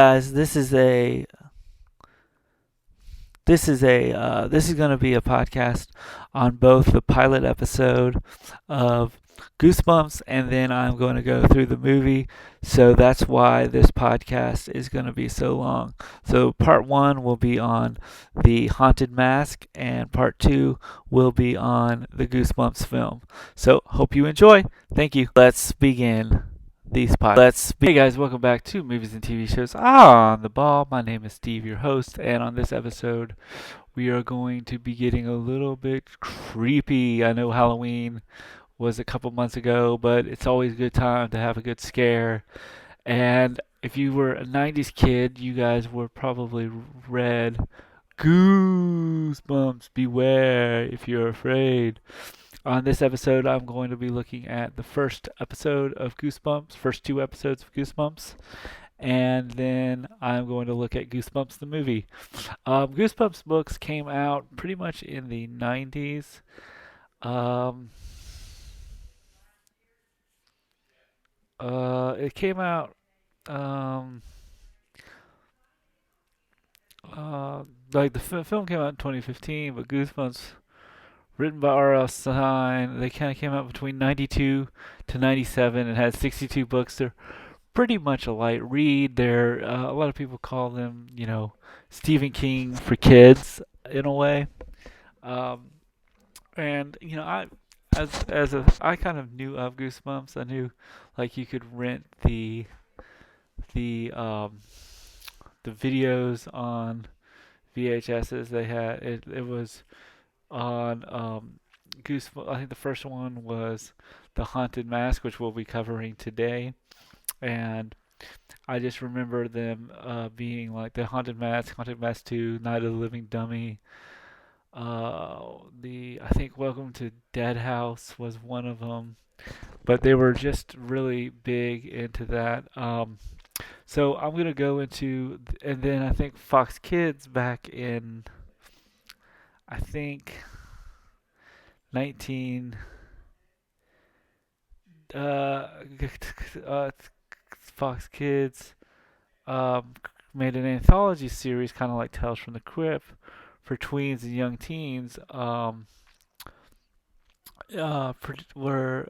Guys, this is going to be a podcast on both the pilot episode of Goosebumps, and then I'm going to go through the movie. So that's why this podcast is going to be so long. So part one will be on the Haunted Mask, and part two will be on the Goosebumps film. So hope you enjoy. Thank you. Let's begin these podcasts. Hey guys, welcome back to Movies and TV Shows on the Ball. My name is Steve, your host, and on this episode, we are going to be getting a little bit creepy. I know Halloween was a couple months ago, but it's always a good time to have a good scare. And if you were a 90s kid, you guys were probably read Goosebumps, beware if you're afraid. On this episode, I'm going to be looking at the first episode of Goosebumps, first two episodes of Goosebumps, and then I'm going to look at Goosebumps the movie. Goosebumps books came out pretty much in the 90s. Um, it came out, um, uh, like the film came out in 2015, but Goosebumps, written by R.L. Stein, they kind of came out between 92 to 97 and had 62 books. They're pretty much a light read. They're a lot of people call them, Stephen King for kids in a way. Um, and I kind of knew of Goosebumps. I knew like you could rent the the videos on VHSs. They had it was on Goosebumps. I think the first one was the Haunted Mask, which we'll be covering today, and I just remember them being like the Haunted Mask 2, Night of the Living Dummy. The I think Welcome to Dead House was one of them, but they were just really big into that. So I'm gonna go into, and then I think Fox Kids back in, I think 19 uh, uh Fox Kids um, made an anthology series, kind of like Tales from the Crypt, for tweens and young teens. Were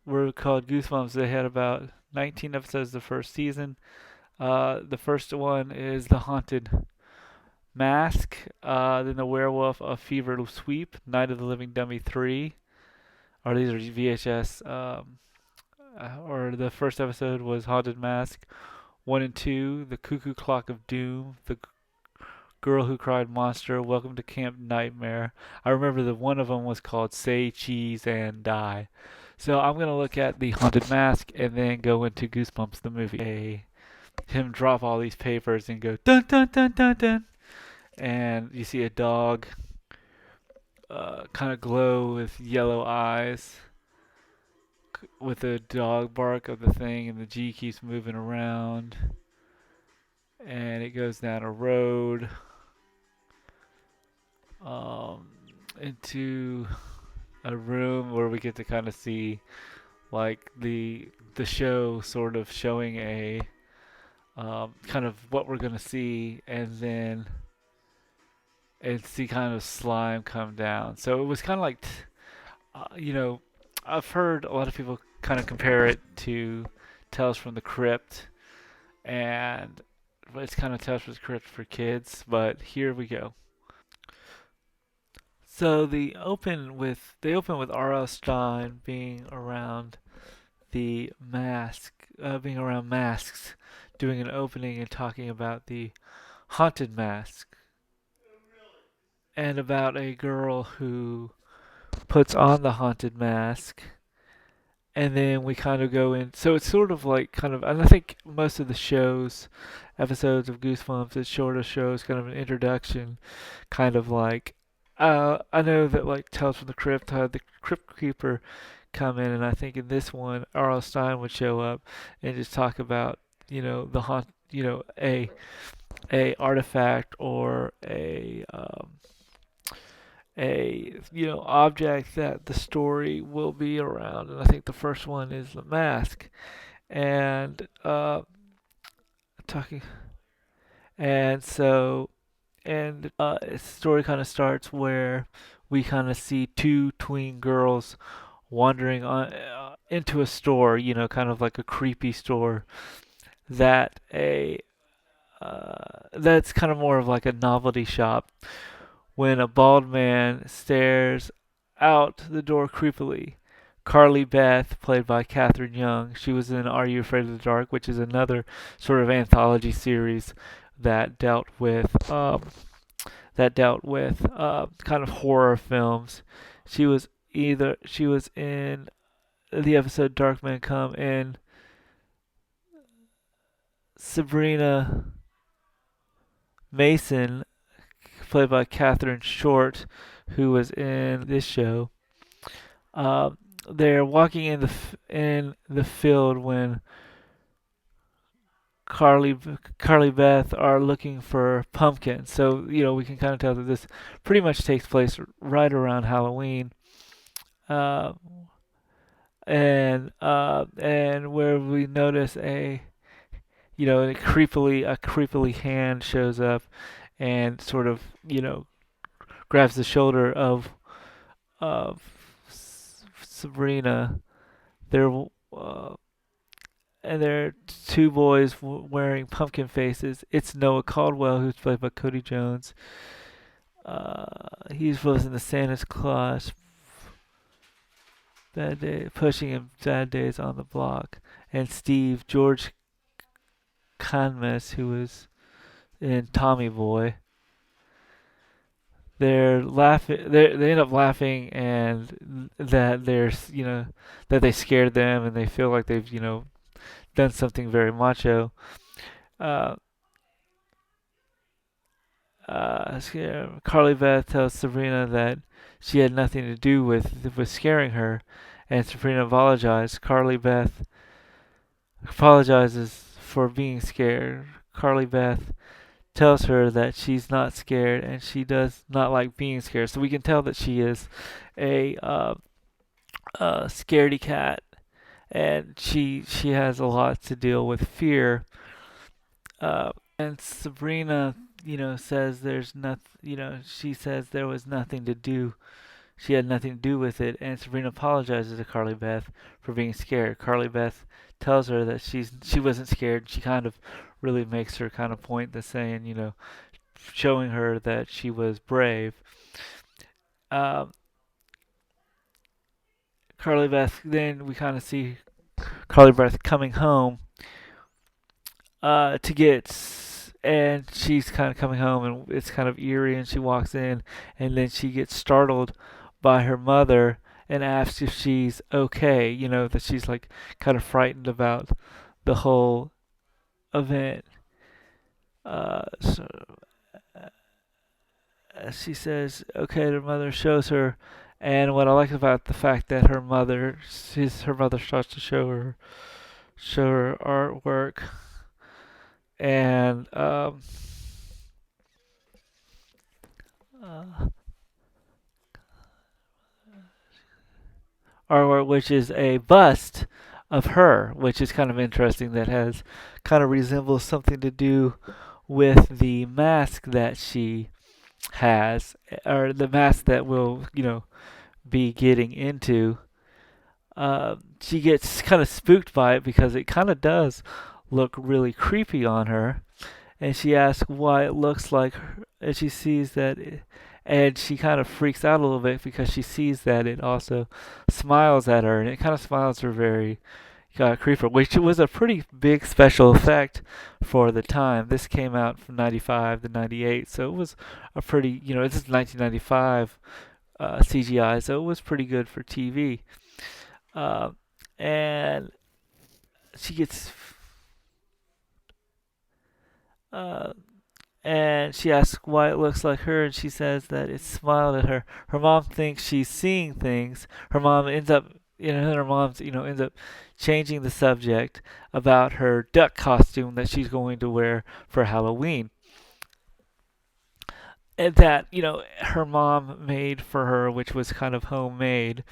were called Goosebumps. They had about 19 episodes the first season. The first one is the Haunted Mask, then the Werewolf of Fever Sweep, Night of the Living Dummy 3, or these are VHS. Or the first episode was Haunted Mask 1 and 2, The Cuckoo Clock of Doom, The Girl Who Cried Monster, Welcome to Camp Nightmare. I remember that one of them was called Say Cheese and Die. So I'm going to look at the Haunted Mask and then go into Goosebumps the movie. Him drop all these papers and go dun dun dun dun dun. And you see a dog kind of glow with yellow eyes with the dog bark of the thing, and the G keeps moving around. And it goes down a road um, into a room where we get to kind of see like the show sort of showing a kind of what we're gonna see, and see kind of slime come down. So it was kind of like, uh, you know, I've heard a lot of people kind of compare it to Tales from the Crypt, and it's kind of Tales from the Crypt for kids. But here we go. So they open with R.L. Stein being around the mask, being around masks, doing an opening and talking about the haunted mask and about a girl who puts on the haunted mask. And then we kind of go in. So it's sort of like kind of, and I think most of the shows, episodes of Goosebumps, it sort of shows kind of an introduction, kind of like, I know that like Tales from the Crypt had the Crypt Keeper come in, and I think in this one, R.L. Stein would show up and just talk about, the haunt, a artifact or a object that the story will be around. And I think the first one is the mask. And talking, and so the story kind of starts where we kind of see two tween girls wandering into a store, kind of like a creepy store that a that's kind of more of like a novelty shop when a bald man stares out the door creepily. Carly Beth, played by Catherine Young, she was in Are You Afraid of the Dark, which is another sort of anthology series that dealt with kind of horror films. She was in the episode Dark Men Come in Sabrina Mason, played by Catherine Short, who was in this show. Um, they're walking in the field when Carly Carly Beth are looking for pumpkins. So we can kind of tell that this pretty much takes place right around Halloween. Uh, and where we notice a creepily hand shows up and sort of grabs the shoulder of Sabrina. There uh, and there are two boys wearing pumpkin faces. It's Noah Caldwell, who's played by Cody Jones. He's was in the Santa's Claus Bad Day, pushing him bad days on the block, and George Canmas, who was in Tommy Boy. They're laughing. They end up laughing, and that that they scared them, and they feel like they've done something very macho. Uh, Carly Beth tells Sabrina that she had nothing to do with scaring her, and Sabrina apologizes. Carly Beth apologizes for being scared. Carly Beth tells her that she's not scared and she does not like being scared. So we can tell that she is a scaredy cat, and she has a lot to deal with fear. And Sabrina, says there's nothing. She says there was nothing to do. She had nothing to do with it, and Sabrina apologizes to Carly Beth for being scared. Carly Beth tells her that she wasn't scared. She kind of really makes her kind of point to saying, showing her that she was brave. Um, Carly Beth, then we kind of see Carly Beth coming home to and she's kind of coming home, and it's kind of eerie, and she walks in, and then she gets startled by her mother and asks if she's okay, that she's like kind of frightened about the whole event. So she says, okay, her mother shows her, and what I like about the fact that her mother starts to show her artwork, and uh, artwork which is a bust of her, which is kind of interesting. That has kind of resembles something to do with the mask that she has, or the mask that we'll be getting into. She gets kind of spooked by it because it kind of does look really creepy on her, and she asks why it looks like her, and she sees that and she kind of freaks out a little bit because she sees that it also smiles at her, and it kind of smiles her very creeper, which was a pretty big special effect for the time. This came out from 95 to 98, so it was a pretty, this is 1995 CGI, so it was pretty good for TV. Uh, and she gets uh, and she asks why it looks like her, and she says that it smiled at her. Her mom thinks she's seeing things. Her mom ends up, her mom's, ends up changing the subject about her duck costume that she's going to wear for Halloween. And that, her mom made for her, which was kind of homemade.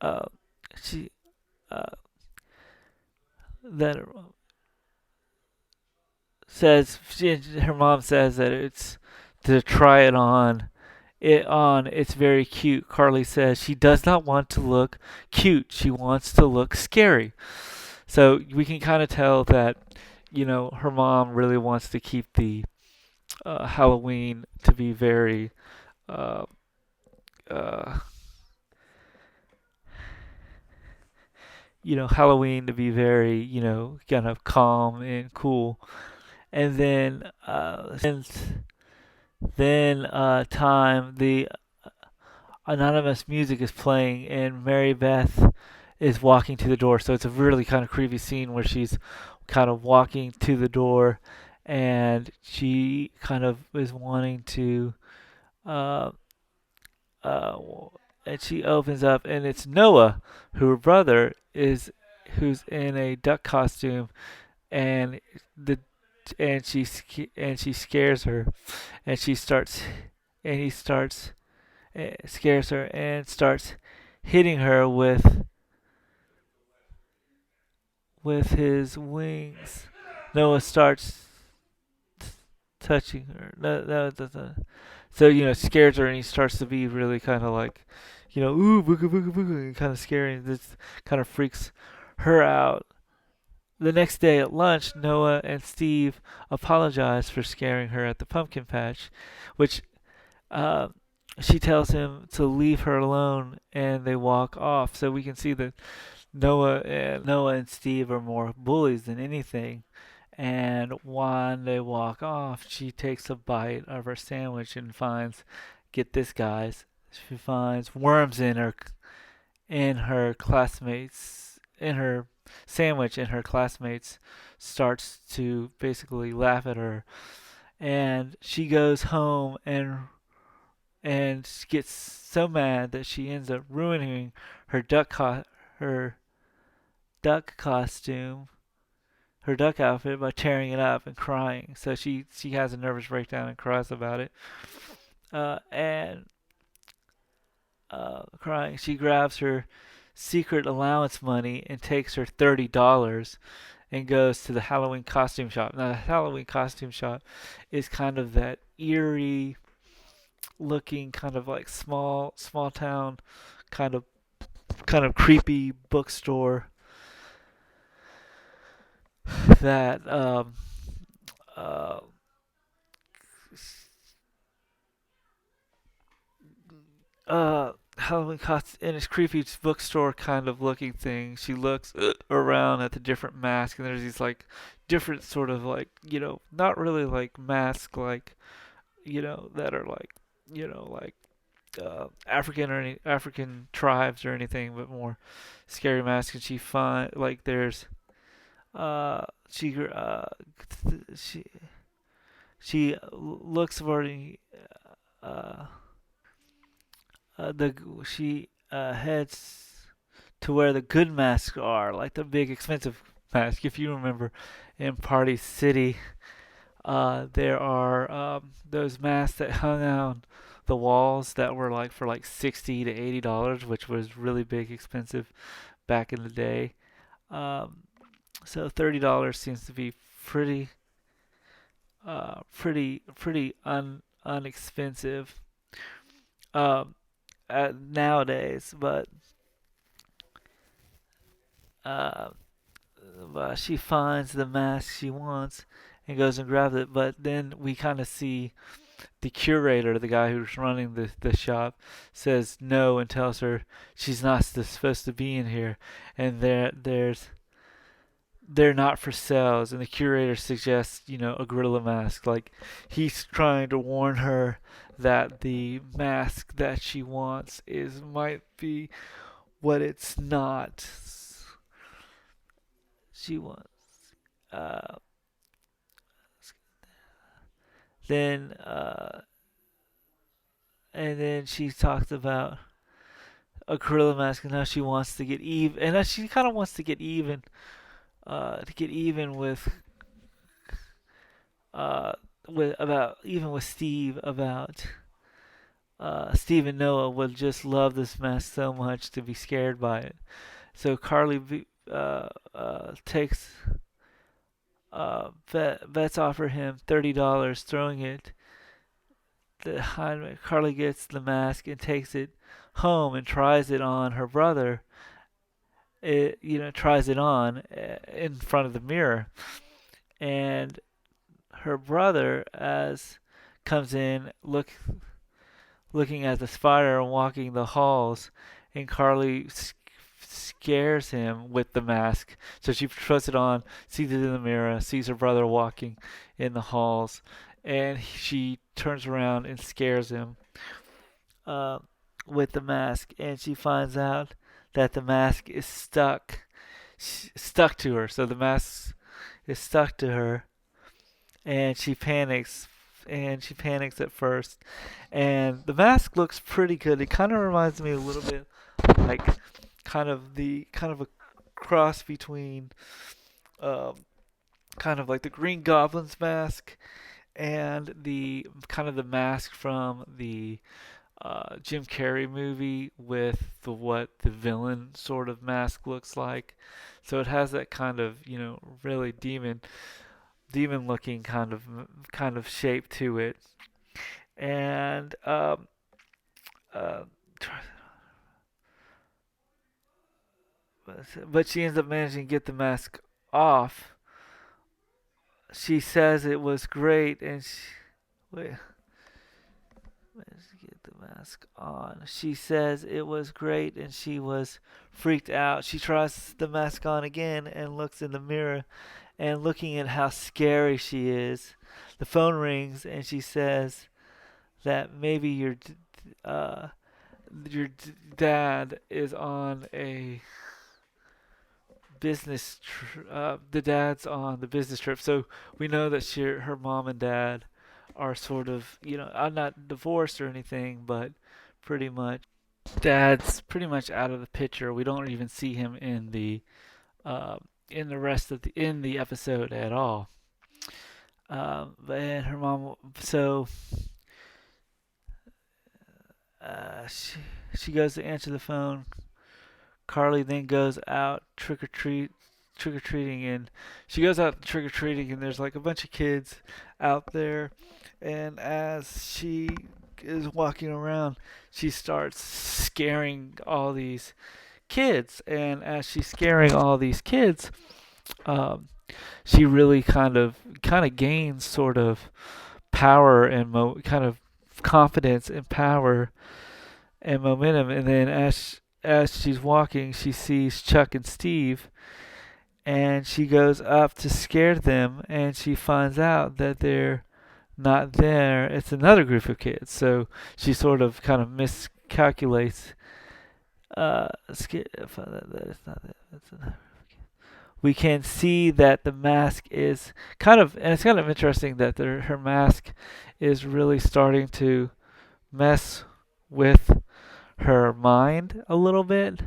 Uh, she, uh, that her mom says that it's to try it on. It's very cute. Carly says she does not want to look cute. She wants to look scary. So we can kind of tell that, her mom really wants to keep the Halloween to be very, uh, uh, Halloween to be very, kind of calm and cool. And then the anonymous music is playing, and Mary Beth is walking to the door. So it's a really kind of creepy scene where she's kind of walking to the door, and she kind of is wanting to, uh, uh, and she opens up, and it's Noah, her brother who's in a duck costume, and the and she scares her, and she starts, and he starts scares her and starts hitting her with his wings. Noah starts touching her. No, it doesn't. So scares her, and he starts to be really kind of like, ooh, booga booga booga, and kind of scary. And this kind of freaks her out. The next day at lunch, Noah and Steve apologize for scaring her at the pumpkin patch, which uh, she tells him to leave her alone, and they walk off. So we can see that Noah and Steve are more bullies than anything. And when they walk off, she takes a bite of her sandwich and finds, get this, guys, she finds worms in her classmates in her sandwich, and her classmates starts to basically laugh at her. And she goes home and gets so mad that she ends up ruining her her duck costume, her duck outfit, by tearing it up and crying. So she has a nervous breakdown and cries about it. And crying, she grabs her secret allowance money and takes her $30 and goes to the Halloween costume shop. Now, the Halloween costume shop is kind of that eerie looking, kind of like small town, kind of creepy bookstore that uh, Halloween costume in this creepy bookstore kind of looking thing. She looks around at the different masks, and there's these like different sort of like, not really like masks like, that are like, like African or any African tribes or anything, but more scary masks. And she find like there's uh she uh she she looks for the uh the she heads to where the good masks are, like the big expensive mask. If you remember, in Party City, there are those masks that hung on the walls that were like for like $60 to $80, which was really big, expensive back in the day. Um, so $30 seems to be pretty unexpensive um, nowadays. Uh, but she finds the mask she wants and goes and grabs it. But then we kind of see the curator, the guy who's running the shop, says no and tells her she's not supposed to be in here, and they're not for sales. And the curator suggests, a gorilla mask. Like, he's trying to warn her that the mask that she wants is might be what it's not. She wants. Uh, then and then she talks about a gorilla mask and how she wants to get even, and she kind of wants to get even uh, with Steve about Steve and Noah would just love this mask so much to be scared by it. So Carly takes vets offer him $30, throwing it. Carly gets the mask and takes it home and tries it on her brother. Tries it on in front of the mirror, and her brother as comes in looking at the spider and walking the halls, and Carly scares him with the mask. So she puts it on, sees it in the mirror, sees her brother walking in the halls, and she turns around and scares him uh, with the mask, and she finds out that the mask is stuck to her. So the mask is stuck to her, and she panics at first. And the mask looks pretty good. It kind of reminds me a little bit like kind of a cross between um, kind of like the Green Goblin's mask and the kind of the mask from the Jim Carrey movie with what the villain sort of mask looks like. So it has that kind of really demon looking kind of shape to it, and uh, but she ends up managing to get the mask off. She says it was great, and wait, let's get the mask on. She says it was great, and she was freaked out. She tries the mask on again and looks in the mirror, and looking at how scary she is, the phone rings, and she says that maybe uh, your dad is on a the dad's on the business trip. So we know that her mom and dad are sort of, I'm not divorced or anything, but pretty much dad's pretty much out of the picture. We don't even see him uh, in the rest of the episode at all. And her mom, so she goes to answer the phone. Carly then goes out trick or treating, and she goes out trick or treating, and there's like a bunch of kids out there, and as she is walking around, she starts scaring all these kids, and as she's scaring all these kids, um, she really kind of gains sort of power and kind of confidence and power and momentum. And then as she's walking, she sees Chuck and Steve, and she goes up to scare them, and she finds out that they're not there. It's another group of kids. So she sort of kind of miscalculates. That is not it. That's another. We can see that the mask is and it's kind of interesting that her mask is really starting to mess with her mind a little bit.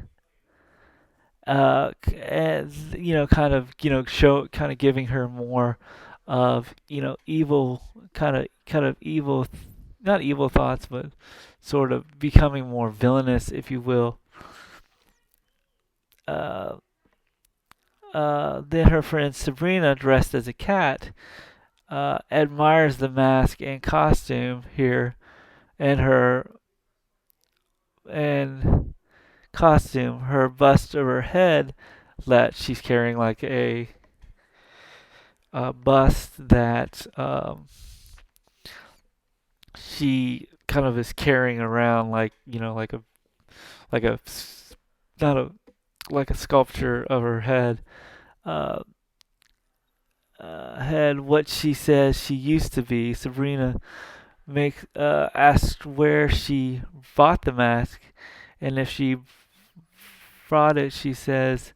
As show kind of giving her more of evil kind of evil, not evil thoughts, but sort of becoming more villainous, if you will. Uh, then her friend Sabrina, dressed as a cat, admires the mask and costume here, and and her bust of her head that she's carrying like a bust that she kind of is carrying around like like a not a like a sculpture of her head. Uh, Head what she says she used to be. Sabrina asked where she bought the mask, and if she bought it, she says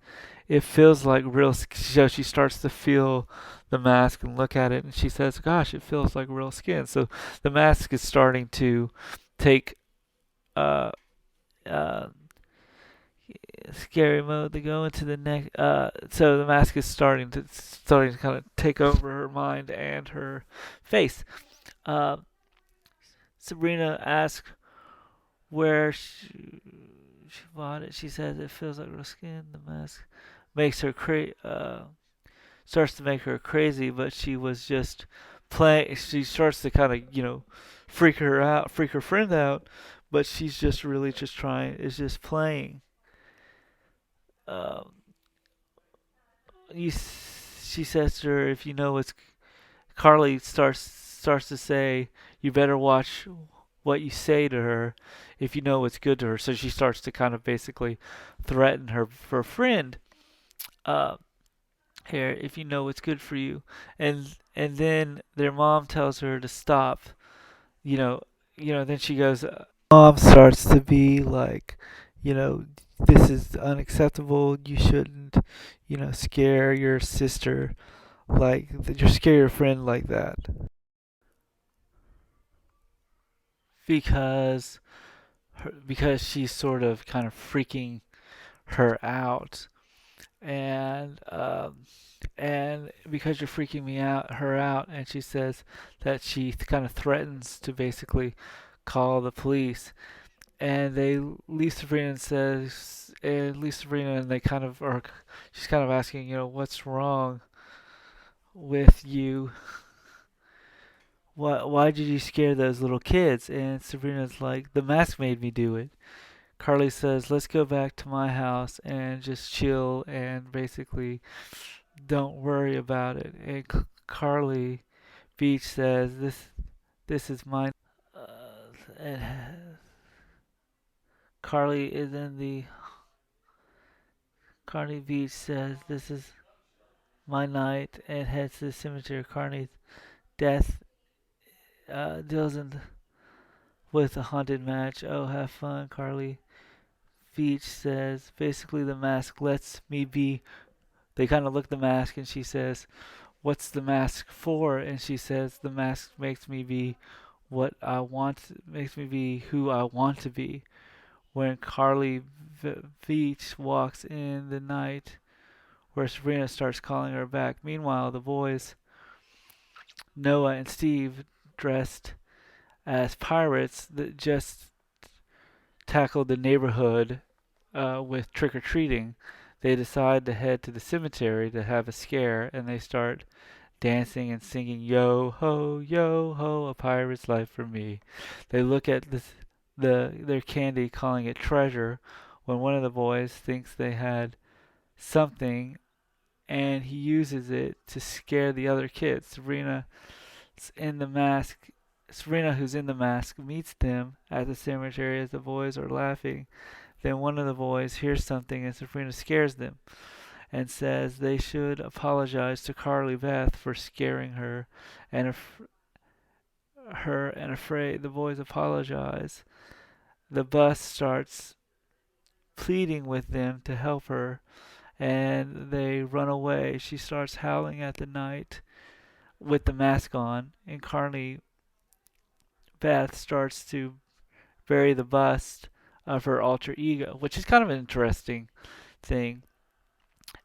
it feels like real. So she starts to feel the mask and look at it, and she says, "Gosh, it feels like real skin." So the mask is starting to take uh, uh, scary mode to go into the next. So the mask is starting to kind of take over her mind and her face. Uh, Sabrina asks where she bought it. She says it feels like real skin. The mask makes her starts to make her crazy, but she was just playing. She starts to kind of, freak her out, freak her friend out, but she's just really just trying, is just playing. Um, she says to her, if you know what's, Carly starts to say, you better watch what you say to her if you know what's good to her. So she starts to kind of basically threaten her friend. Uh, Here, if you know what's good for you, and then their mom tells her to stop. You know, Then she goes. Mom starts to be like, you know, this is unacceptable. You shouldn't, scare your sister like you scare your friend like that because because she's sort of kind of freaking her out and because you're freaking her out, and she says that she kind of threatens to basically call the police, and they leave Sabrina and says, and leave Sabrina, and they kind of are, she's kind of asking, what's wrong with you? Why did you scare those little kids? And Sabrina's like, the mask made me do it. Carly says, let's go back to my house and just chill and basically don't worry about it. And Carly Beach says, this is mine. And Carly is in the Carney Beach says, this is my night, and heads to the cemetery. Carney's death deals with a haunted match. Oh, have fun, Carly Beach says. Basically, the mask lets me be. They kind of look at the mask, and she says, what's the mask for? And she says, the mask makes me be what I want, makes me be who I want to be. When Carly Beach walks in the night, where Sabrina starts calling her back. Meanwhile, the boys, Noah and Steve, dressed as pirates that just tackled the neighborhood with trick or treating. They decide to head to the cemetery to have a scare, and they start dancing and singing yo ho, a pirate's life for me. They look at their candy, calling it treasure, when one of the boys thinks they had something, and he uses it to scare the other kids. In the mask Sabrina, who's in the mask, meets them at the cemetery as the boys are laughing. Then one of the boys hears something, and Sabrina scares them and says they should apologize to Carly Beth for scaring her, and afraid the boys apologize. The bus starts pleading with them to help her, and they run away. She starts howling at the night with the mask on, and Carly Beth starts to bury the bust of her alter ego, which is kind of an interesting thing,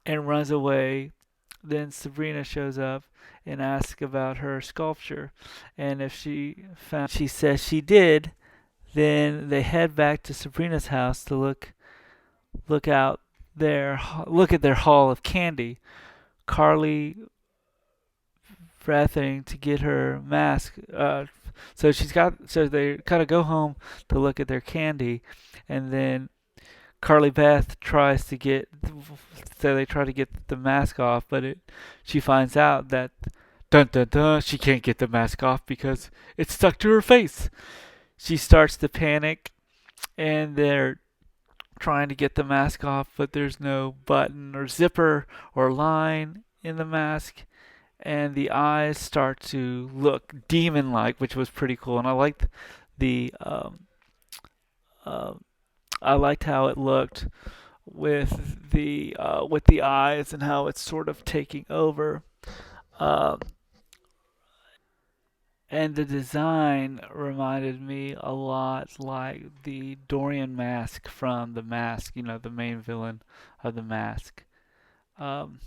and runs away. Then Sabrina shows up and asks about her sculpture, and if she found, she says she did. Then they head back to Sabrina's house to look out look at their haul of candy. Carly threatening to get her mask. So they kind of go home to look at their candy, and then Carly Beth tries to get. So they try to get the mask off, but she finds out that dun dun dun, she can't get the mask off because it's stuck to her face. She starts to panic, and they're trying to get the mask off, but there's no button or zipper or line in the mask, and the eyes start to look demon-like, which was pretty cool. And I liked the uh, I liked how it looked with the eyes and how it's sort of taking over. Uh, and the design reminded me a lot like the Dorian mask from The Mask. The main villain of The Mask. Um,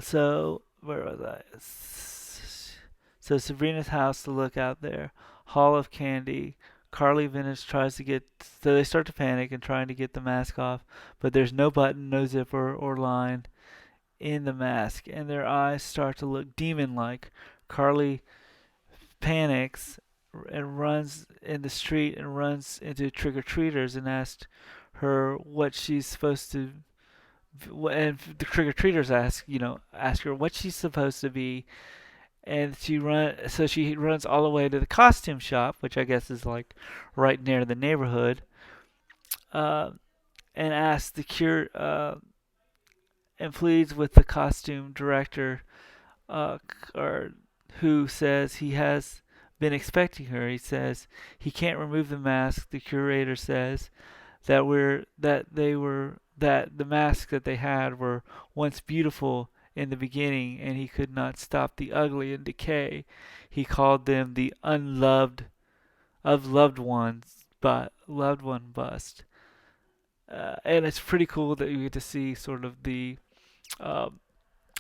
so where was I? So Sabrina's house to look out there. Hall of Candy. Carly Vintage tries to get. So they start to panic and trying to get the mask off, but there's no button, no zipper or line in the mask, and their eyes start to look demon-like. Carly panics and runs in the street and runs into trick-or-treaters and asks her what she's supposed to. And the trick-or-treaters ask her what she's supposed to be, and she runs all the way to the costume shop, which I guess is like right near the neighborhood, uh, and asks the cure and pleads with the costume director, or who says he has been expecting her. He says he can't remove the mask. The curator says that the masks that they had were once beautiful in the beginning, and he could not stop the ugly and decay. He called them the unloved of loved ones, but loved one bust. And it's pretty cool that you get to see sort of uh,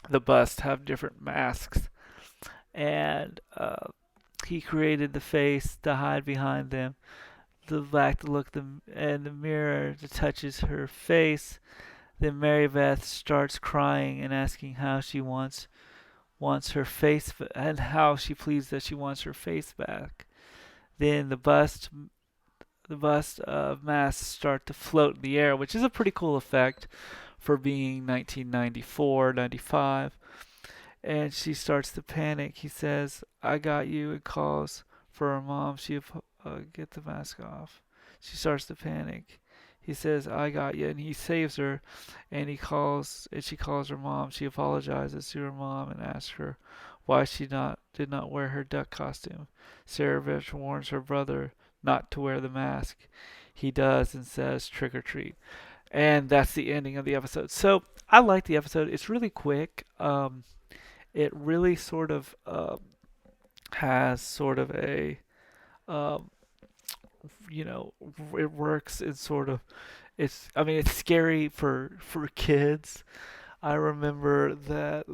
the bust have different masks, and he created the face to hide behind them, the back to look them, and the mirror that touches her face. Then Mary Beth starts crying and asking how she wants her face and how she pleads that she wants her face back. Then the bust masks start to float in the air, which is a pretty cool effect for being 1994, 95. And she starts to panic. He says, "I got you," and calls for her mom. Get the mask off. She starts to panic. He says, "I got you," and he saves her. And she calls her mom. She apologizes to her mom and asks her why she did not wear her duck costume. Sarah Rich warns her brother not to wear the mask. He does and says, "Trick or treat." And that's the ending of the episode. So I like the episode. It's really quick. It really sort of has sort of a um, you know it works in sort of it's scary for kids. I remember that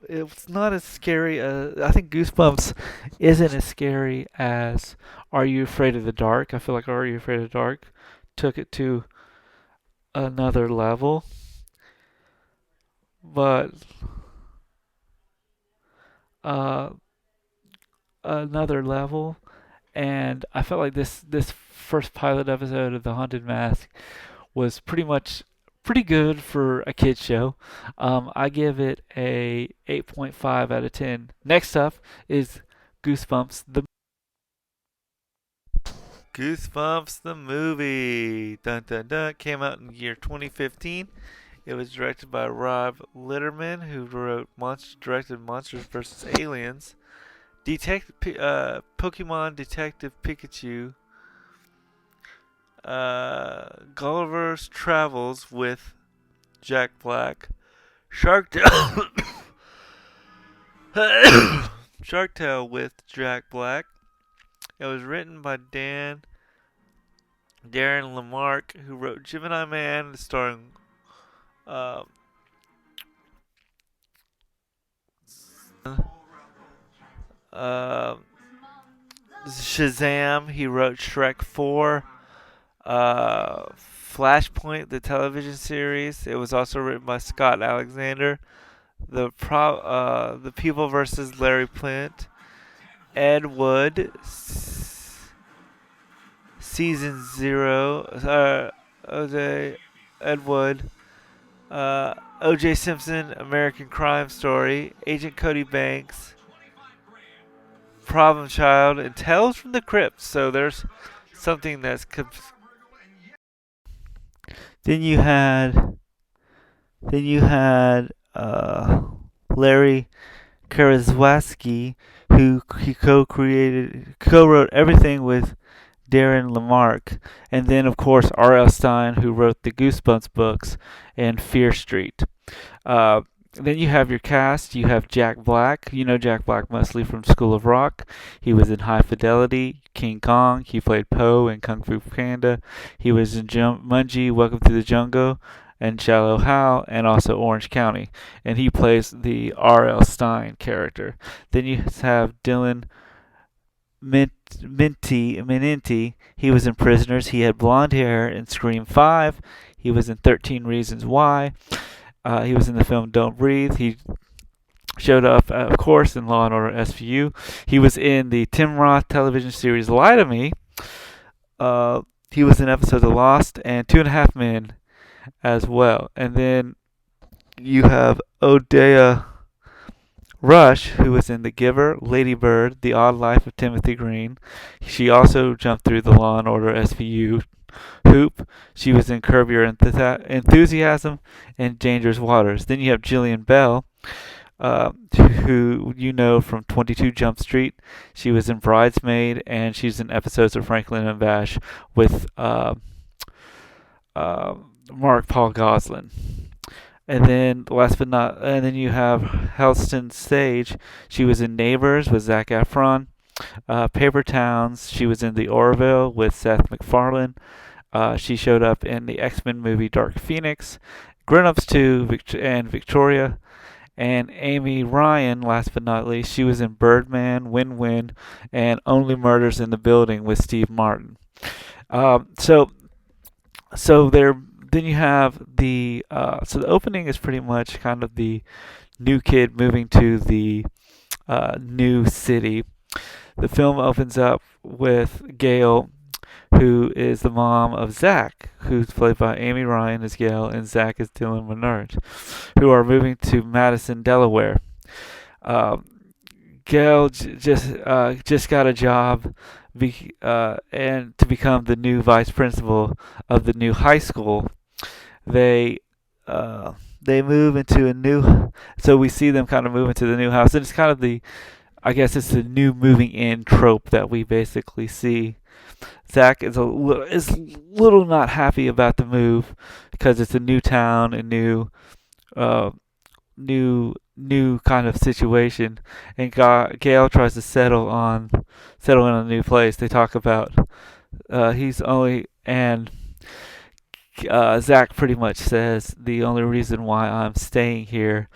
it's not as scary as I think Goosebumps isn't as scary as Are You Afraid of the Dark. I feel like Are You Afraid of the Dark took it to another level, but uh another level. And I felt like this first pilot episode of The Haunted Mask was pretty good for a kids show. I give it a 8.5 out of 10. Next up is Goosebumps the movie. Dun dun dun. Came out in the year 2015. It was directed by Rob Litterman, who directed Monsters vs. Aliens, Pokemon Detective Pikachu, Gulliver's Travels with Jack Black, Shark Tale, Shark Tale with Jack Black. It was written by Darren Lamarck, who wrote Gemini Man, starring uh, uh, Shazam. He wrote Shrek 4. Flashpoint, the television series. It was also written by Scott Alexander. The People versus Larry Flint. Ed Wood, season 0. Ed Wood. O.J. Simpson, American Crime Story. Agent Cody Banks. Problem Child, and Tales from the Crypt. So there's something that's Then you had Larry Karaszewski, who he co-wrote everything with Darren Lamarck, and then of course R.L. Stine, who wrote the Goosebumps books and Fear Street. Then you have your cast. You have Jack Black. You know Jack Black mostly from School of Rock. He was in High Fidelity, King Kong. He played Poe in Kung Fu Panda. He was in Mungie, Welcome to the Jungle, and Shallow Hal, and also Orange County. And he plays the R.L. Stine character. Then you have Dylan Mininti. He was in Prisoners. He had blonde hair in Scream 5. He was in 13 Reasons Why. He was in the film Don't Breathe. He showed up, of course, in Law and Order SVU. He was in the Tim Roth television series Lie to Me. He was in episodes of Lost and Two and a Half Men as well. And then you have Odea Rush, who was in The Giver, Lady Bird, The Odd Life of Timothy Green. She also jumped through the Law and Order SVU hoop. She was in Curb Your Enthusiasm and Dangerous Waters. Then you have Jillian Bell, who you know from 22 Jump Street. She was in Bridesmaid, and she's in episodes of Franklin and Bash with Mark Paul Goslin. And then and then you have Helston Sage. She was in Neighbors with Zac Efron. Paper Towns. She was in The Orville with Seth MacFarlane. She showed up in the X-Men movie Dark Phoenix. Grown Ups 2 and Victoria. And Amy Ryan, last but not least, she was in Birdman, Win Win, and Only Murders in the Building with Steve Martin. So there. Then you have so the opening is pretty much kind of the new kid moving to the new city. The film opens up with Gail, who is the mom of Zach, who's played by Amy Ryan as Gail, and Zach is Dylan Menard, who are moving to Madison, Delaware. Gail just got a job and to become the new vice principal of the new high school. They move into a new, so we see them kind of move into the new house, and it's kind of I guess it's the new moving in trope that we basically see. Zach is little not happy about the move because it's a new town, a new kind of situation, and Gail tries to settle in a new place. They talk about he's only and Zach pretty much says the only reason why I'm staying here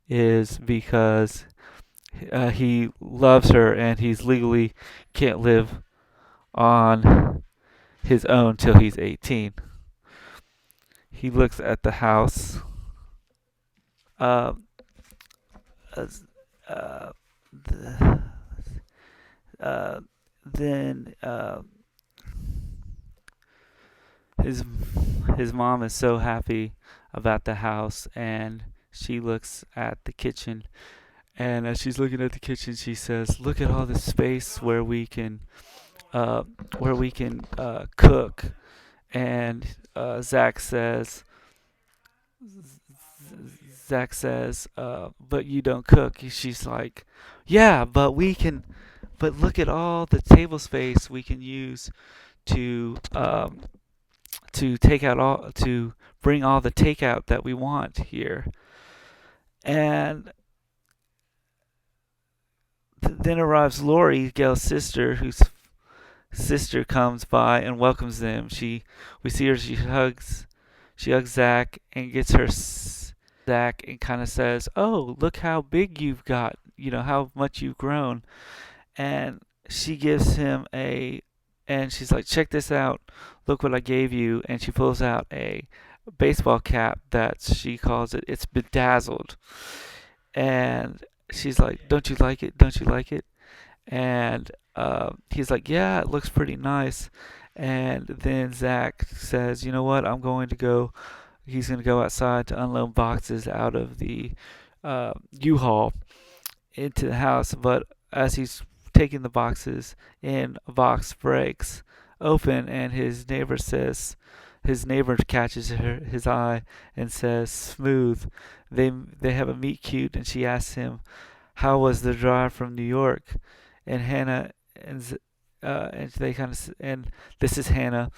is because he loves her and he's legally can't live on his own till he's 18. He looks at the house. Uh, uh, then his mom is so happy about the house, and she looks at the kitchen. And as she's looking at the kitchen, she says, "Look at all this space where we can cook." And Zach says, "But you don't cook." She's like, "Yeah, but we can. But look at all the table space we can use to bring all the takeout that we want here." And then arrives Lori, Gail's sister, whose sister comes by and welcomes them. We see her. She hugs Zach and gets her Zach and kind of says, "Oh, look how big you've got. You know how much you've grown." And she gives him and she's like, "Check this out. Look what I gave you." And she pulls out a baseball cap that she calls it's bedazzled. And she's like, "Don't you like it? Don't you like it?" And he's like, "Yeah, it looks pretty nice." And then Zach says, "You know what? He's going to go outside to unload boxes out of the U-Haul into the house. But as he's taking the boxes in, a box breaks open, and his neighbor catches his eye and says, "Smooth." They have a meet cute, and she asks him, "How was the drive from New York?" And Hannah and they kind of and this is Hannah,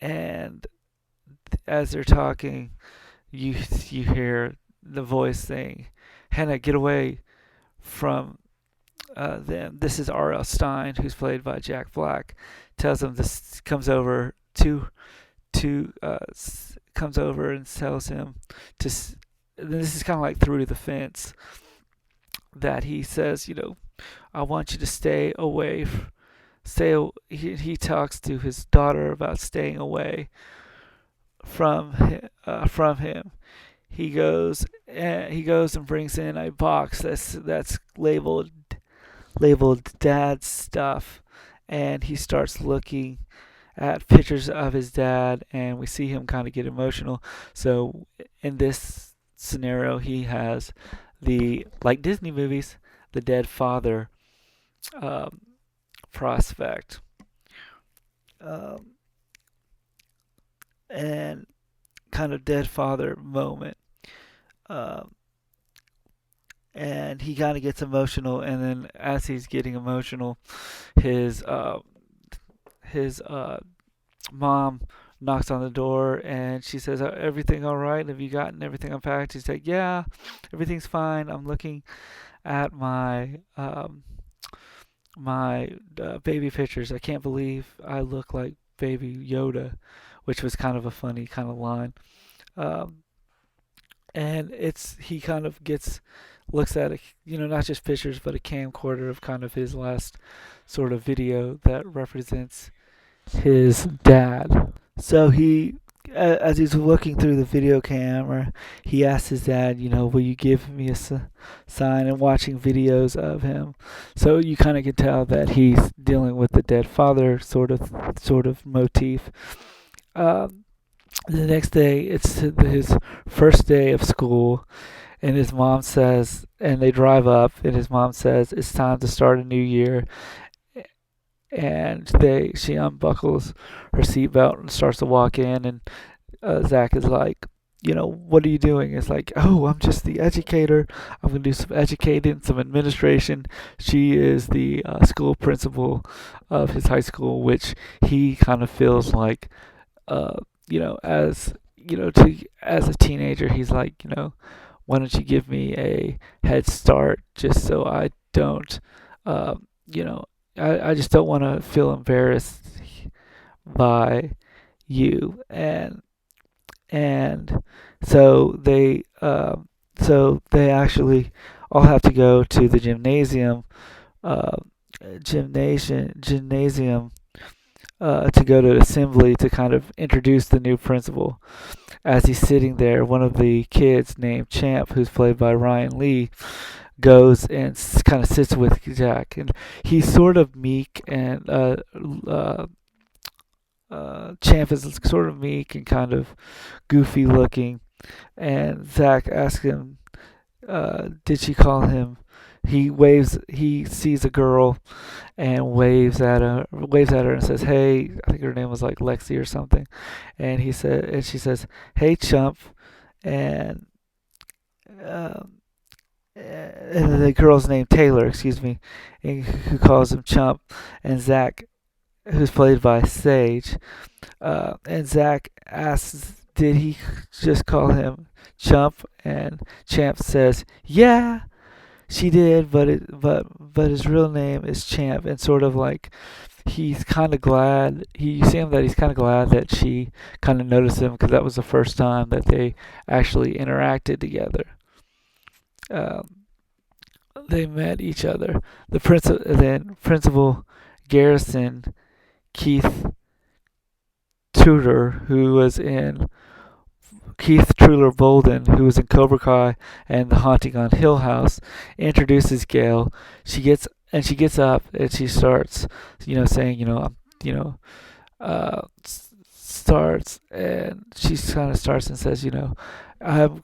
and as they're talking, you hear the voice saying, "Hannah, get away from them." This is R.L. Stine, who's played by Jack Black. Tells him this comes over and tells him to. This is kind of like through the fence that he says, "I want you to stay away. He talks to his daughter about staying away from him. He goes and brings in a box that's labeled dad's stuff, and he starts looking at pictures of his dad, and we see him kind of get emotional. So in this scenario, he has the, like Disney movies, the dead father um, prospect, um, and kind of dead father moment. Um, and he kind of gets emotional, and then as he's getting emotional, his his mom knocks on the door, and she says, "Everything all right? Have you gotten everything unpacked?" He's like, "Yeah, everything's fine. I'm looking at my baby pictures. I can't believe I look like Baby Yoda," which was kind of a funny kind of line. Um, and it's he kind of gets looks at not just pictures but a camcorder of kind of his last sort of video that represents his dad. So as he's looking through the video camera, he asks his dad, "Will you give me a sign?" And watching videos of him, so you kind of can tell that he's dealing with the dead father sort of motif. Um, the next day, it's his first day of school, and his mom says, and they drive up, and his mom says, "It's time to start a new year." And she unbuckles her seatbelt and starts to walk in, and Zach is like, "What are you doing?" It's like, "Oh, I'm just the educator. I'm gonna do some educating, some administration." She is the school principal of his high school, which he kind of feels like, uh, as a teenager, he's like, "Why don't you give me a head start just so I don't, um, you know, I just don't want to feel embarrassed by you." And so they actually all have to go to the uh, gymnasium to go to assembly to kind of introduce the new principal. As he's sitting there, one of the kids named Champ, who's played by Ryan Lee, goes and kind of sits with Jack, and he's sort of meek, and uh, Champ is sort of meek and kind of goofy looking. And Zach asks him, "Did she call him?" He waves. He sees a girl and waves at her and says, "Hey," I think her name was like Lexi or something. And she says, "Hey, chump," and um, and the girl's name Taylor, excuse me, and who calls him chump. And Zach, who's played by Sage, and Zach asks, "Did he just call him chump?" And Champ says, "Yeah, she did, but his real name is Champ." And sort of like he's kind of glad. You see him that he's kind of glad that she kind of noticed him, because that was the first time that they actually interacted together. Um, they met each other. Then Principal Garrison, Keith Tudor, who was in Keith Truller Bolden, who was in Cobra Kai and The Haunting on Hill House, introduces Gail. She gets up and she starts, saying, starts, and she kind of starts and says, I'm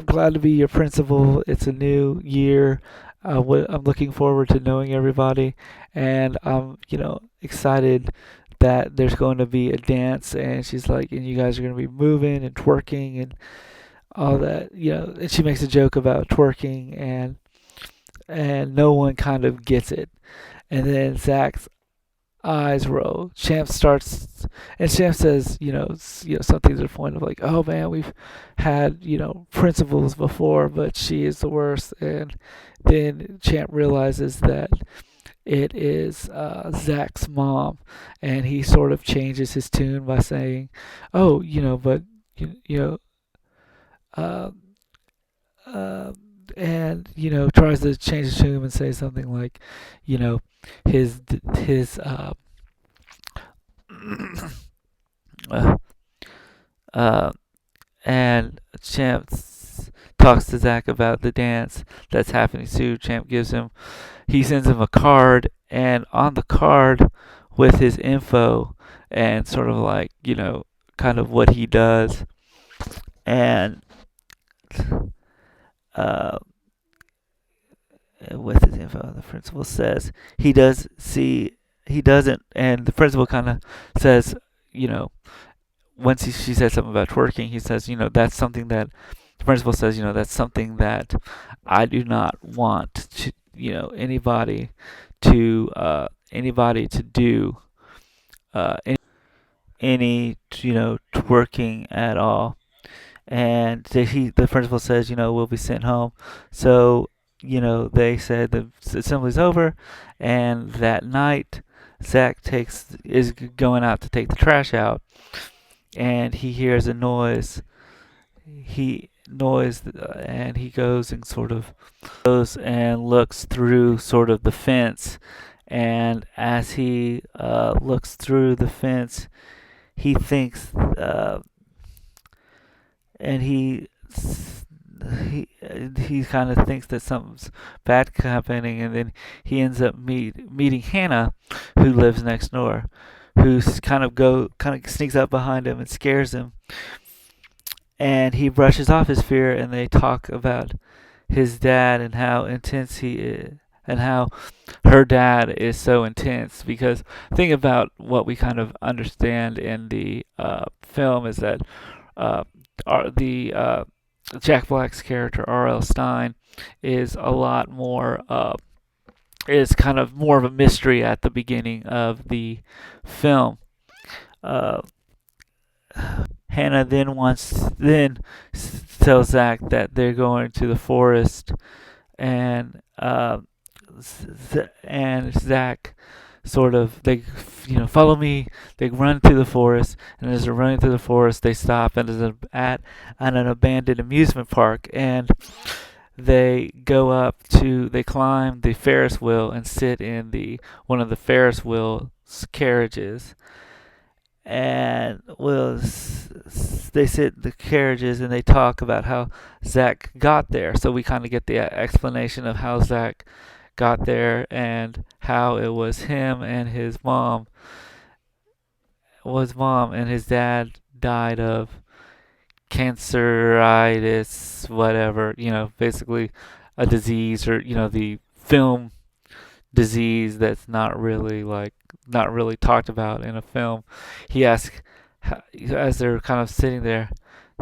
glad to be your principal. It's a new year. I'm looking forward to knowing everybody, and I'm, excited that there's going to be a dance. And she's like, "And you guys are going to be moving and twerking and all that," and she makes a joke about twerking, and no one kind of gets it. And then Zach's eyes roll. Champ says, something to the point of like, "Oh man, we've had, principals before, but she is the worst." And then Champ realizes that it is Zach's mom, and he sort of changes his tune by saying, "Oh, but you know, uh, uh, and tries to change his tune and say something like, you know, his uh, Uh, and Champ talks to Zach about the dance that's happening soon. He sends him a card, and on the card with his info and sort of like, kind of what he does, and uh, with his info, the principal says he doesn't, and the principal kind of says, you know, once she says something about twerking, he says, that's something that the principal says, that's something that I do not want to, anybody to do any, twerking at all. And the principal says, we'll be sent home. So, they said the assembly's over, and that night, Zach is going out to take the trash out, and he hears a noise, and he goes and sort of goes and looks through sort of the fence, and as he looks through the fence, he thinks and he kind of thinks that something's bad happening, and then he ends up meeting Hannah, who lives next door, who's kind of sneaks up behind him and scares him, and he brushes off his fear, and they talk about his dad and how intense he is, and how her dad is so intense. Because think about what we kind of understand in the film is that uh, the Jack Black's character R.L. Stine is a lot more is kind of more of a mystery at the beginning of the film. Uh, Hannah then tells Zach that they're going to the forest, and Zach sort of they follow me. They run through the forest, and as they're running through the forest, they stop and is at an abandoned amusement park, and they climb the Ferris wheel and sit in the one of the Ferris wheel carriages, and they sit in the carriages and they talk about how Zach got there. So we kind of get the explanation of how Zach got there and how it was him and his mom and his dad died of canceritis, whatever, basically a disease, or the film disease that's not really talked about in a film. He asks, as they're kind of sitting there,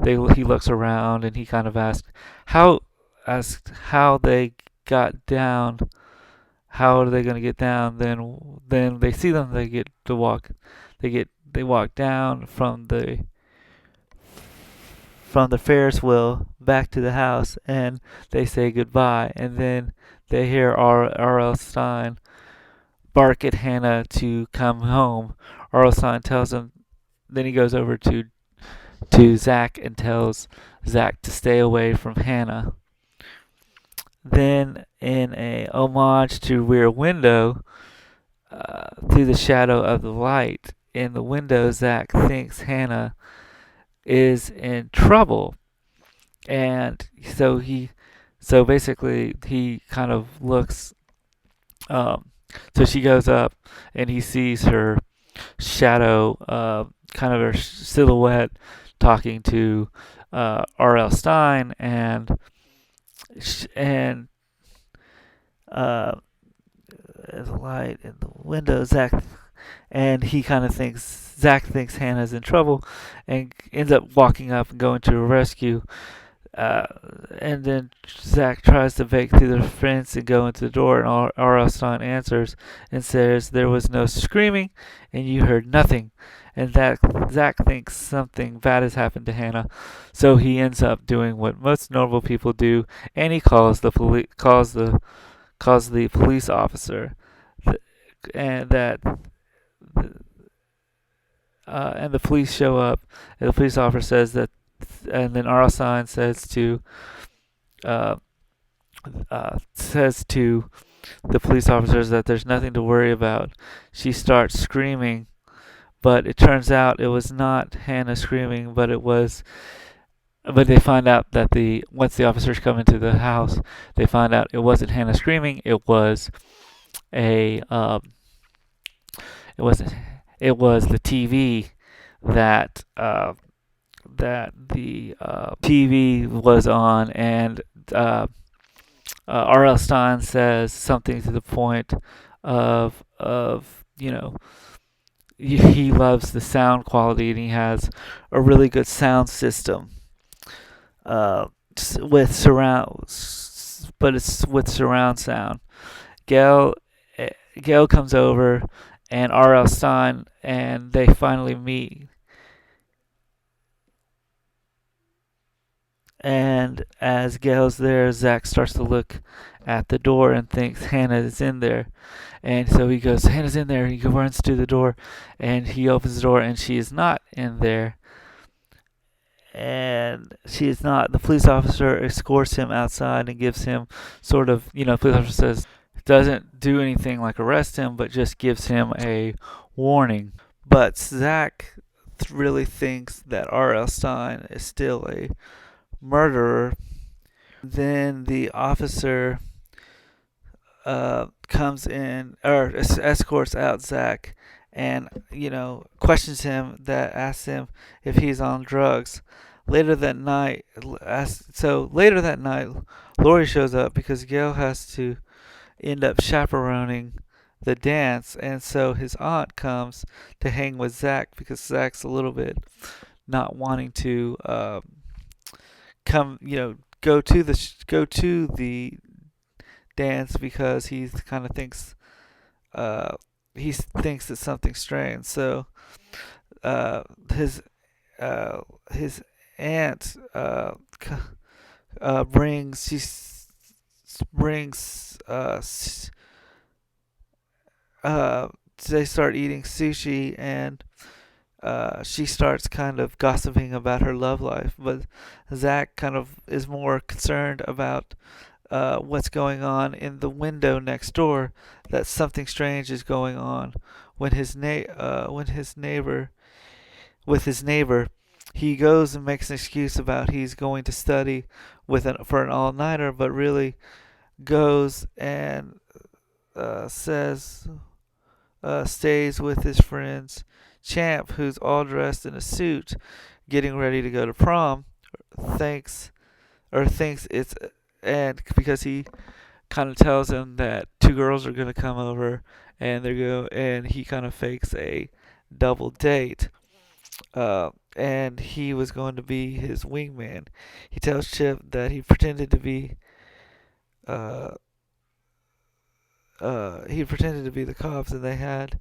he looks around and he kind of how how they got down. How are they going to get down? Then they see them. They get to walk. They walk down from the Ferris wheel back to the house, and they say goodbye. And then they hear R.L. Stine bark at Hannah to come home. R.L. Stine tells him. Then he goes over to Zach and tells Zach to stay away from Hannah. Then, in a homage to Rear Window, through the shadow of the light in the window, Zach thinks Hannah is in trouble, and so basically he kind of looks. So she goes up, and he sees her shadow, kind of her silhouette, talking to R.L. Stine, and uh, the light in the window, Zach thinks Hannah's in trouble, and ends up walking up and going to her rescue. And then Zach tries to break through the fence and go into the door, and R.L. Stine answers and says, "There was no screaming, and you heard nothing." And that Zach thinks something bad has happened to Hannah, so he ends up doing what most normal people do, and he calls the police officer, and the police show up, and the police officer says that, and then Arlstein uh, says to the police officers that there's nothing to worry about. She starts screaming, but it turns out it was not Hannah screaming, but it was. But they find out that once the officers come into the house, they find out it wasn't Hannah screaming. A it wasn't it was the TV that the TV was on, and R.L. Stein says something to the point of he loves the sound quality, and he has a really good sound system uh, with but it's with surround sound. Gail eh, Gail comes over, and R.L. Stein, and they finally meet. And as Gail's there, Zach starts to look at the door and thinks Hannah is in there. And so he goes, Hannah's in there. He runs to the door, and he opens the door, and she is not in there. And she is not. The police officer escorts him outside and gives him sort of, the police officer says, doesn't do anything like arrest him, but just gives him a warning. But Zach really thinks that R.L. Stein is still a murderer. Then the officer comes in, or escorts out Zach, and questions him, that asks him if he's on drugs. Later that night, Lori shows up because Gail has to end up chaperoning the dance, and so his aunt comes to hang with Zach because Zach's a little bit not wanting to come, go to the dance because he kind of thinks he thinks it's something strange. So uh, his his aunt brings they start eating sushi, and she starts kind of gossiping about her love life, but Zach kind of is more concerned about what's going on in the window next door. That something strange is going on when when his neighbor with his neighbor. He goes and makes an excuse about he's going to study for an all-nighter, but really goes and says stays with his friends Champ, who's all dressed in a suit, getting ready to go to prom. Thinks it's, and because he kind of tells him that two girls are going to come over, and he kind of fakes a double date. And he was going to be his wingman. He tells Chip that he pretended to be uh, the cops, and they hide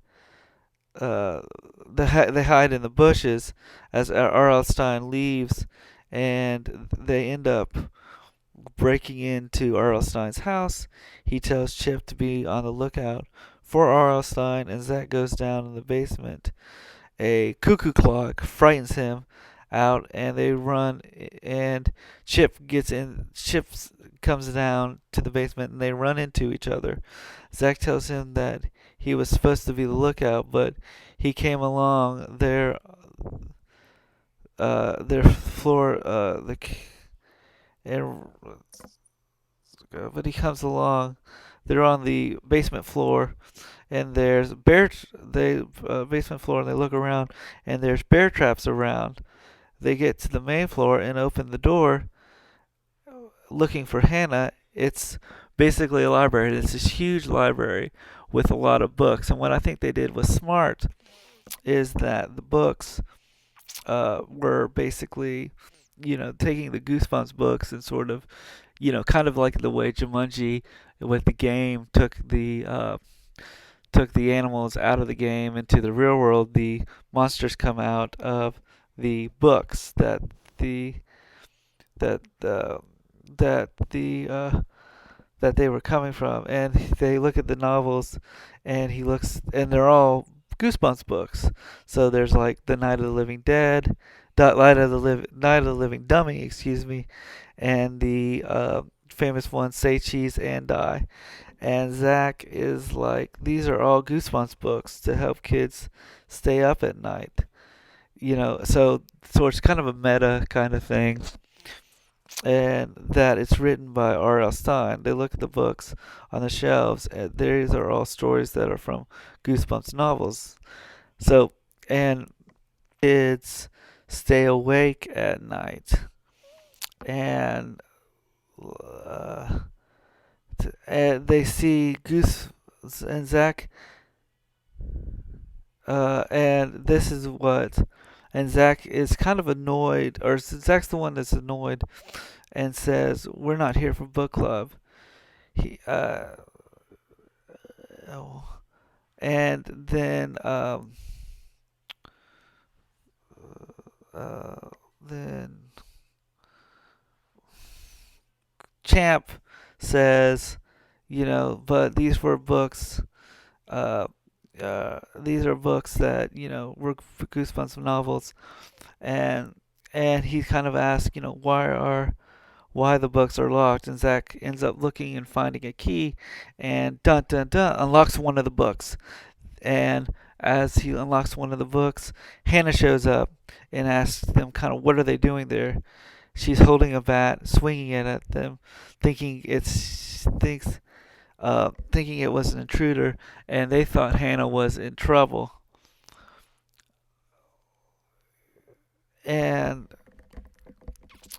in the bushes as R.L. Stein leaves, and they end up breaking into R.L. Stein's house. He tells Chip to be on the lookout for R.L. Stein, and Zach goes down in the basement. A cuckoo clock frightens him out, and they run, and Chip comes down to the basement, and they run into each other. Zach tells him that he was supposed to be the lookout, but he came along their floor and but he comes along. They're on the basement floor, and there's basement floor, and they look around, and there's bear traps around. They get to the main floor and open the door, looking for Hannah. It's basically a library. It's this huge library with a lot of books, and what I think they did was smart is that the books were basically, taking the Goosebumps books and sort of, kind of like the way Jumanji with the game took the animals out of the game into the real world. The monsters come out of the books that uh, that they were coming from, and they look at the novels, and they're all Goosebumps books. So there's like the Night of the Living Dead, Night of the Living Dummy, excuse me, and the famous one Say Cheese and Die. And Zach is like, these are all Goosebumps books to help kids stay up at night. So it's kind of a meta kind of thing, and that it's written by R.L. Stine. They look at the books on the shelves, and these are all stories that are from Goosebumps novels. So, and kids stay awake at night, and uh, and they see Goose and Zach, and this is what, and Zach is kind of annoyed, or Zach's the one that's annoyed, and says, "We're not here for book club." He, oh, and then, uh, then Champ says, but these were books. Uh, these are books that were Goosebumps novels, and he kind of asks, why the books are locked, and Zach ends up looking and finding a key, and dun dun dun unlocks one of the books. And as he unlocks one of the books, Hannah shows up and asks them kind of what are they doing there. She's holding a bat, swinging it at them, thinking thinking it was an intruder, and they thought Hannah was in trouble. And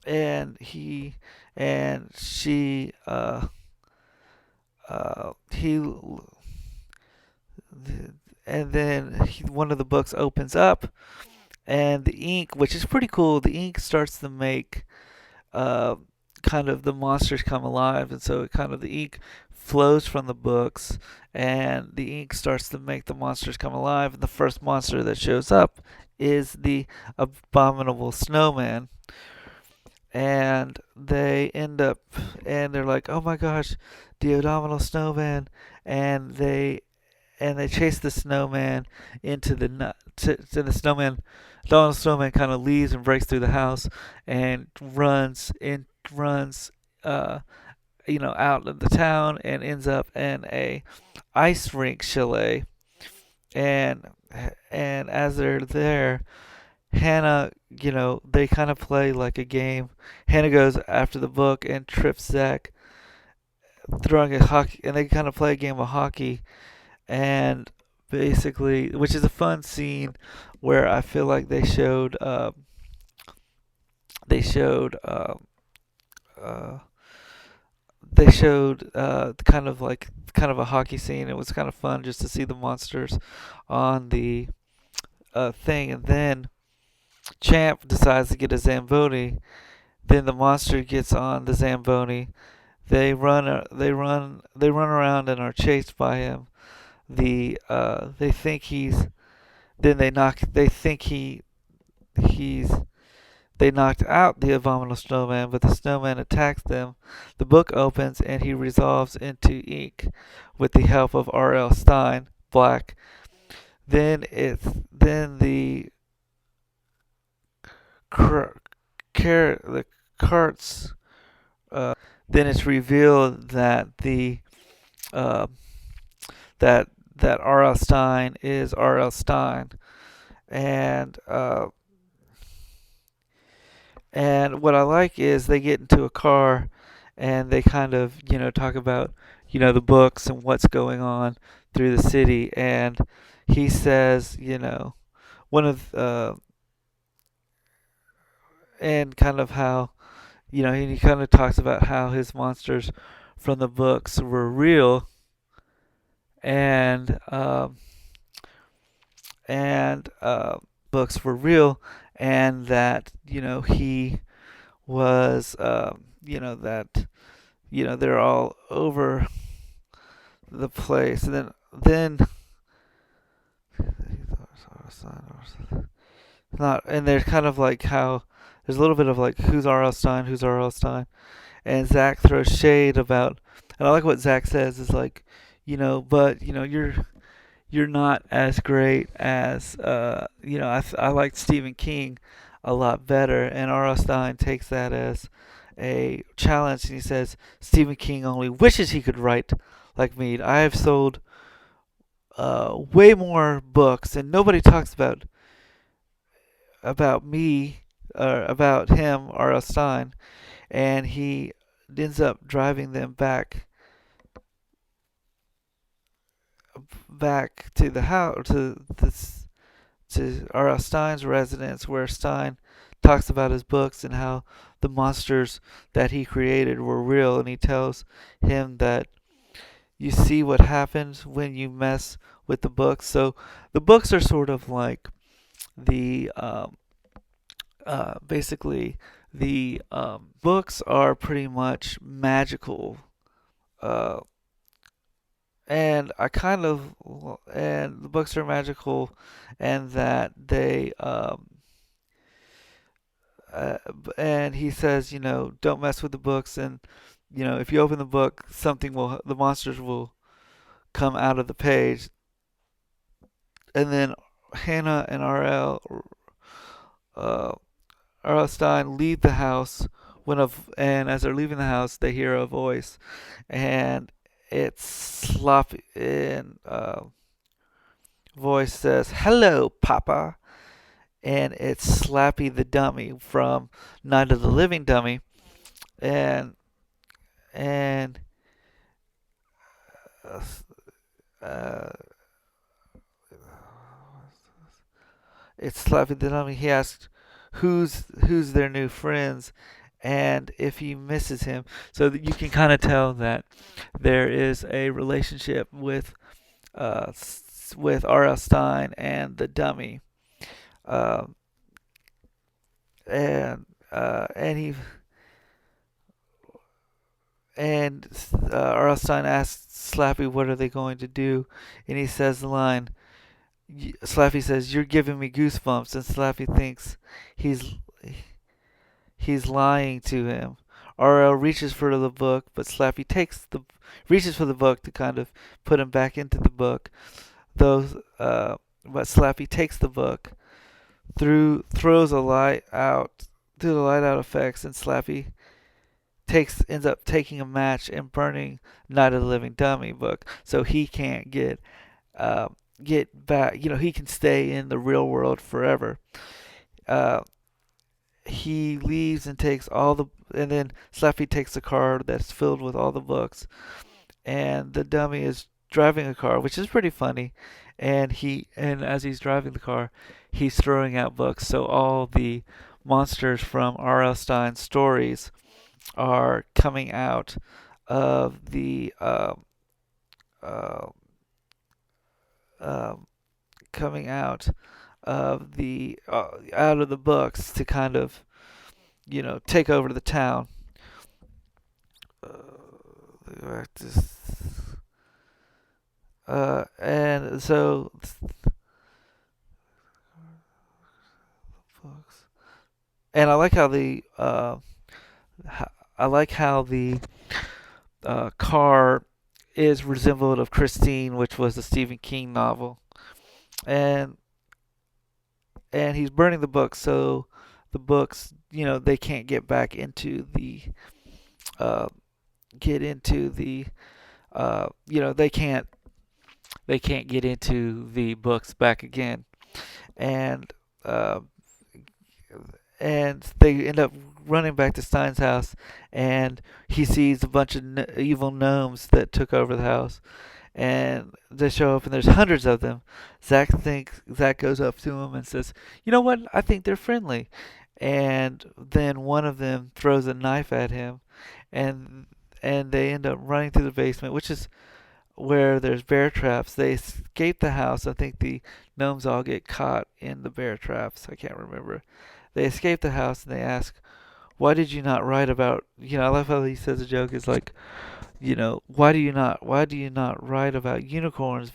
and he and she he and then one of the books opens up, and the ink, which is pretty cool, the ink starts to make uh, kind of the monsters come alive, and so it kind of the ink flows from the books, and the ink starts to make the monsters come alive. And the first monster that shows up is the abominable snowman, and they end up, and they're like, "Oh my gosh, the abominable snowman!" and they chase the snowman into to the snowman. The snowman kind of leaves and breaks through the house and runs uh out of the town and ends up in a ice rink chalet. and and as they're there, Hannah, they kind of play like a game. Hannah goes after the book and trips Zach, throwing a hockey, and they kind of play a game of hockey. And basically, which is a fun scene where I feel like they showed uh, they showed kind of a hockey scene. It was kind of fun just to see the monsters on the thing, and then Champ decides to get a Zamboni. Then the monster gets on the Zamboni. They run around and are chased by him. They think he's then they knock they think he's they knocked out the abominable snowman, but the snowman attacks them. The book opens and he resolves into ink with the help of R.L. Stine, black. Then the carts. Then it's revealed that the uh, that R.L. Stine is R.L. Stine, and and what I like is they get into a car and they kind of, talk about, the books and what's going on through the city. And he says, one of, and kind of how, he kind of talks about how his monsters from the books were real. And, books were real, and that, he was, that they're all over the place. And then not, and there's kind of like how there's a little bit of like who's R.L. Stine, who's R.L. Stine, and Zach throws shade about, and I like what Zach says is like, but you're not as great as I liked Stephen King a lot better, and R.L. Stine takes that as a challenge, and he says Stephen King only wishes he could write like me. I have sold way more books, and nobody talks about me or about him, R.L. Stein, and he ends up driving them back to the house to R.L. Stein's residence, where Stein talks about his books and how the monsters that he created were real, and he tells him that you see what happens when you mess with the books. So the books are sort of like the basically the books are pretty much magical, uh, and I kind of and the books are magical, and that they uh, and he says, don't mess with the books, and if you open the book, the monsters will come out of the page, and then Hannah and uh, R.L. Stein leave the house and as they're leaving the house, they hear a voice, and it's sloppy, and voice says, "Hello, Papa," and it's Slappy the Dummy from Night of the Living Dummy, and and uh, uh, it's Slappy the Dummy. He asks who's their new friends, and if he misses him, so that you can kind of tell that there is a relationship with R.L. Stein and the Dummy, um, and he and R.L. Stein asks Slappy what are they going to do, and he says the line. Slappy says, "You're giving me goosebumps," and Slappy thinks he's he's lying to him. RL reaches for the book, but Slappy reaches for the book to kind of put him back into the book. But Slappy takes the book, throws a light out, through the light out effects, and Slappy ends up taking a match and burning Night of the Living Dummy book, so he can't get back. He can stay in the real world forever. Uh, he leaves and and then Slappy takes a car that's filled with all the books, and the dummy is driving a car, which is pretty funny. And as he's driving the car, he's throwing out books. So all the monsters from R.L. Stein's stories are coming out of the uh, um, coming out of the books to kind of take over the town. And so and I like how the car is resembled of Christine, which was a Stephen King novel, and he's burning the books, so the books, they can't get back into the uh, get into the they can't get into the books back again, and uh, they end up running back to Stein's house, and he sees a bunch of evil gnomes that took over the house, and they show up, and there's hundreds of them. Zach goes up to him and says, "You know what? I think they're friendly." And then one of them throws a knife at him, and they end up running through the basement, which is where there's bear traps. They escape the house. I think the gnomes all get caught in the bear traps. I can't remember. They escape the house and they ask, "Why did you not write about?" I love how he says a joke is like, why do you not write about unicorns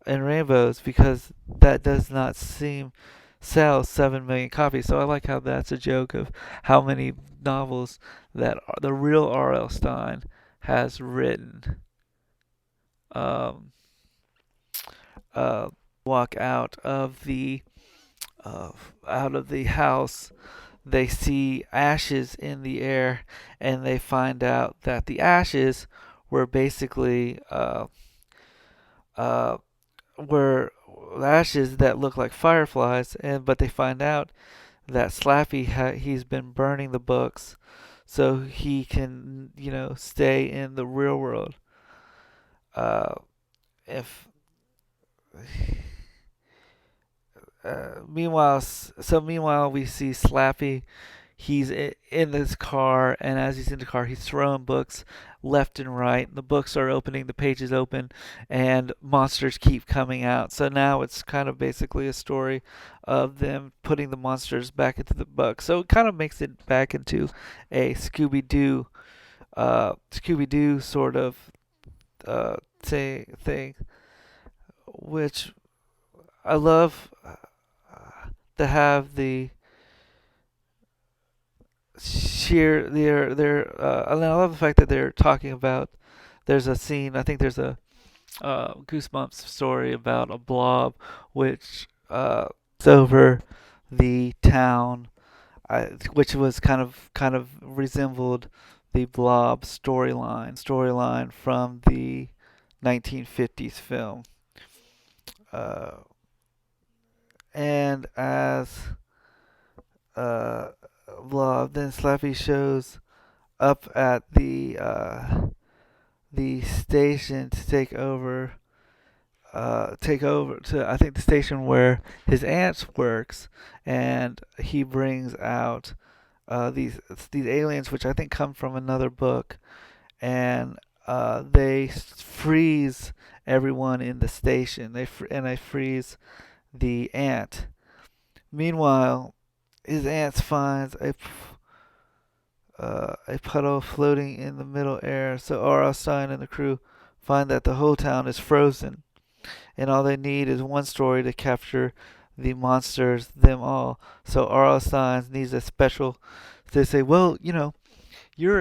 and rainbows, because that does not sell 7 million copies. So I like how that's a joke of how many novels that the real R.L. Stein has written. Um, Walk out of the house, they see ashes in the air, and they find out that the ashes where basically uh, were ashes that look like fireflies, and but they find out that he's been burning the books so he can stay in the real world. Uh, if meanwhile we see Slappy. He's in this car, and as he's in the car, he's throwing books left and right. The books are opening, the pages open, and monsters keep coming out. So now it's kind of basically a story of them putting the monsters back into the book. So it kind of makes it back into a Scooby Doo sort of thing, which I love to have the sheer and I love the fact that they're talking about. There's a scene. I think there's a Goosebumps story about a blob which takes over the town, which was kind of resembled the blob storyline from the 1950s film. Uh, and as uh, blob, then Slappy shows up at the station to take over to I think the station where his aunt works, and he brings out these aliens, which I think come from another book, and they freeze everyone in the station. They freeze the aunt. Meanwhile, his aunt finds a puddle floating in the middle air. So R.L. Stein and the crew find that the whole town is frozen, and all they need is one story to capture the monsters, them all. So R.L. Stein needs a special. They say, well, you're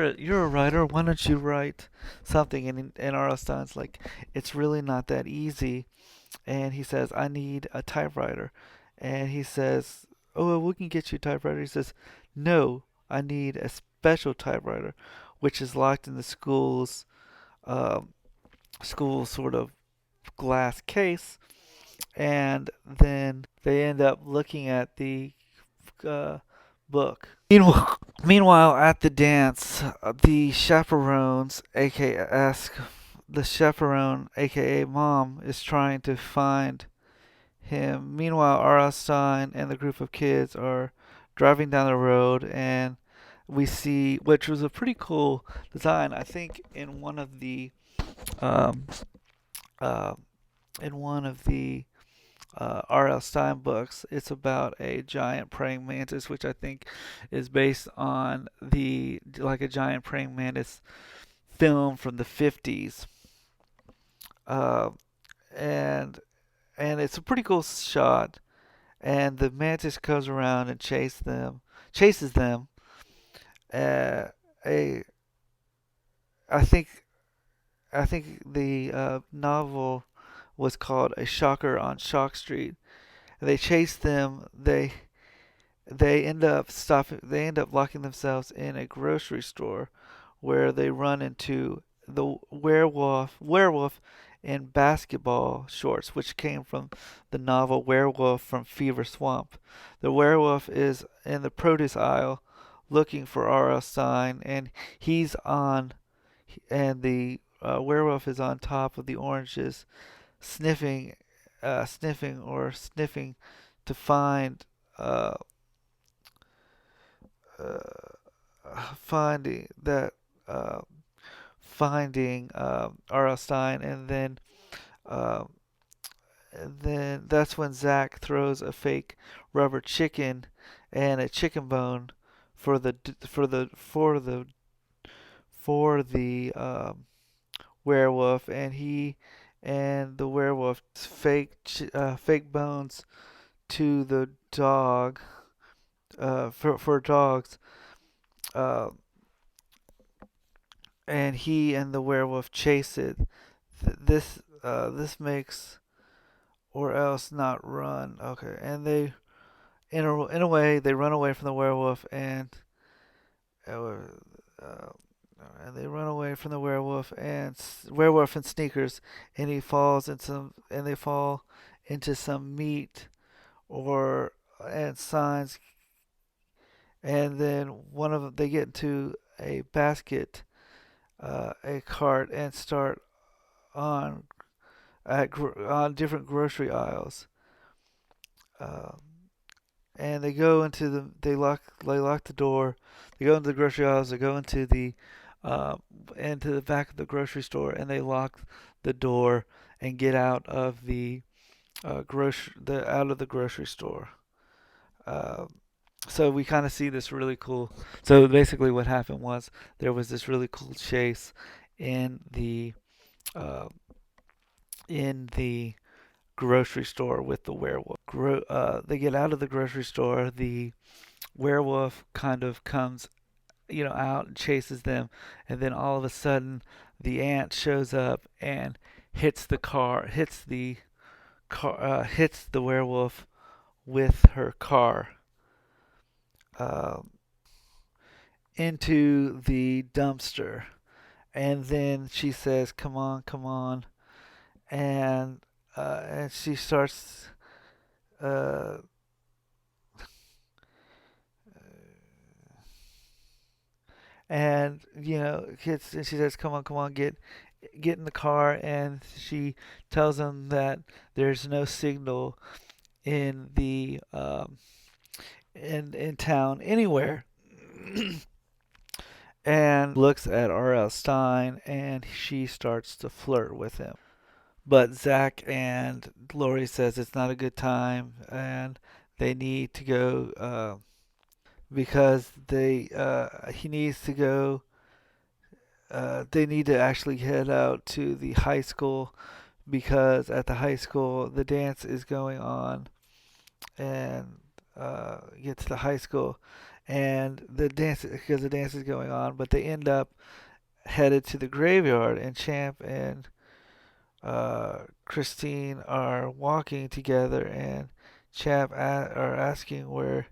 a writer. Why don't you write something? And R.L. Stein's like, it's really not that easy. And he says, I need a typewriter. And he says, oh, well, we can get you a typewriter. He says, no, I need a special typewriter, which is locked in the um, school sort of glass case. And then they end up looking at the uh, book. Meanwhile, at the dance, the chaperones, aka ask the chaperone, aka mom, is trying to find him. Meanwhile, R.L. Stein and the group of kids are driving down the road, and we see, which was a pretty cool design. I think um, uh, in one of the R.L. Stein books, it's about a giant praying mantis, which I think is based on the like a giant praying mantis film from the 50s. Uh, and and it's a pretty cool shot. And the mantis comes around and chases them. Uh, a I think I think the novel was called A Shocker on Shock Street. They chase them. They end up stopping. They end up locking themselves in a grocery store, where they run into the werewolf in basketball shorts, which came from the novel Werewolf from Fever Swamp. The werewolf is in the produce aisle looking for R.L. Stein, and he's on, and the werewolf is on top of the oranges, sniffing, sniffing to find uh, finding that uh, finding R.L. Stein, uh, and then that's when Zach throws a fake rubber chicken and a chicken bone for the werewolf, and he and the werewolf fake bones to the dog for dogs. Uh, and he and the werewolf chase it. This makes or else not run. Okay, and they in a way they run away from the werewolf, and uh, and they run away from the werewolf and werewolf in sneakers, and he falls into and they fall into some meat or and signs, and then one of them they get into a basket, a cart, and start on on different grocery aisles. Um, and they go into they lock the door. They go into the grocery aisles. They go uh, into the back of the grocery store, and they lock the door and get out of the out of the grocery store. Uh, so we kind of see this really cool. So basically, what happened was there was this really cool chase in the uh, in the grocery store with the werewolf. They get out of the grocery store. The werewolf kind of comes, out and chases them, and then all of a sudden, the aunt shows up and hits the werewolf with her car uh, into the dumpster, and then she says, "Come on, come on," and she starts. Uh, and and she says, "Come on, come on, get in the car," and she tells him that there's no signal in the in town anywhere. And looks at R.L. Stein, and she starts to flirt with him. But Zach and Lori says it's not a good time, and they need to go because he needs to go. They need to actually head out to the high school because at the high school the dance is going on, and get to the high school and the dance is going on, but they end up headed to the graveyard, and Champ and Christine are walking together, and are asking where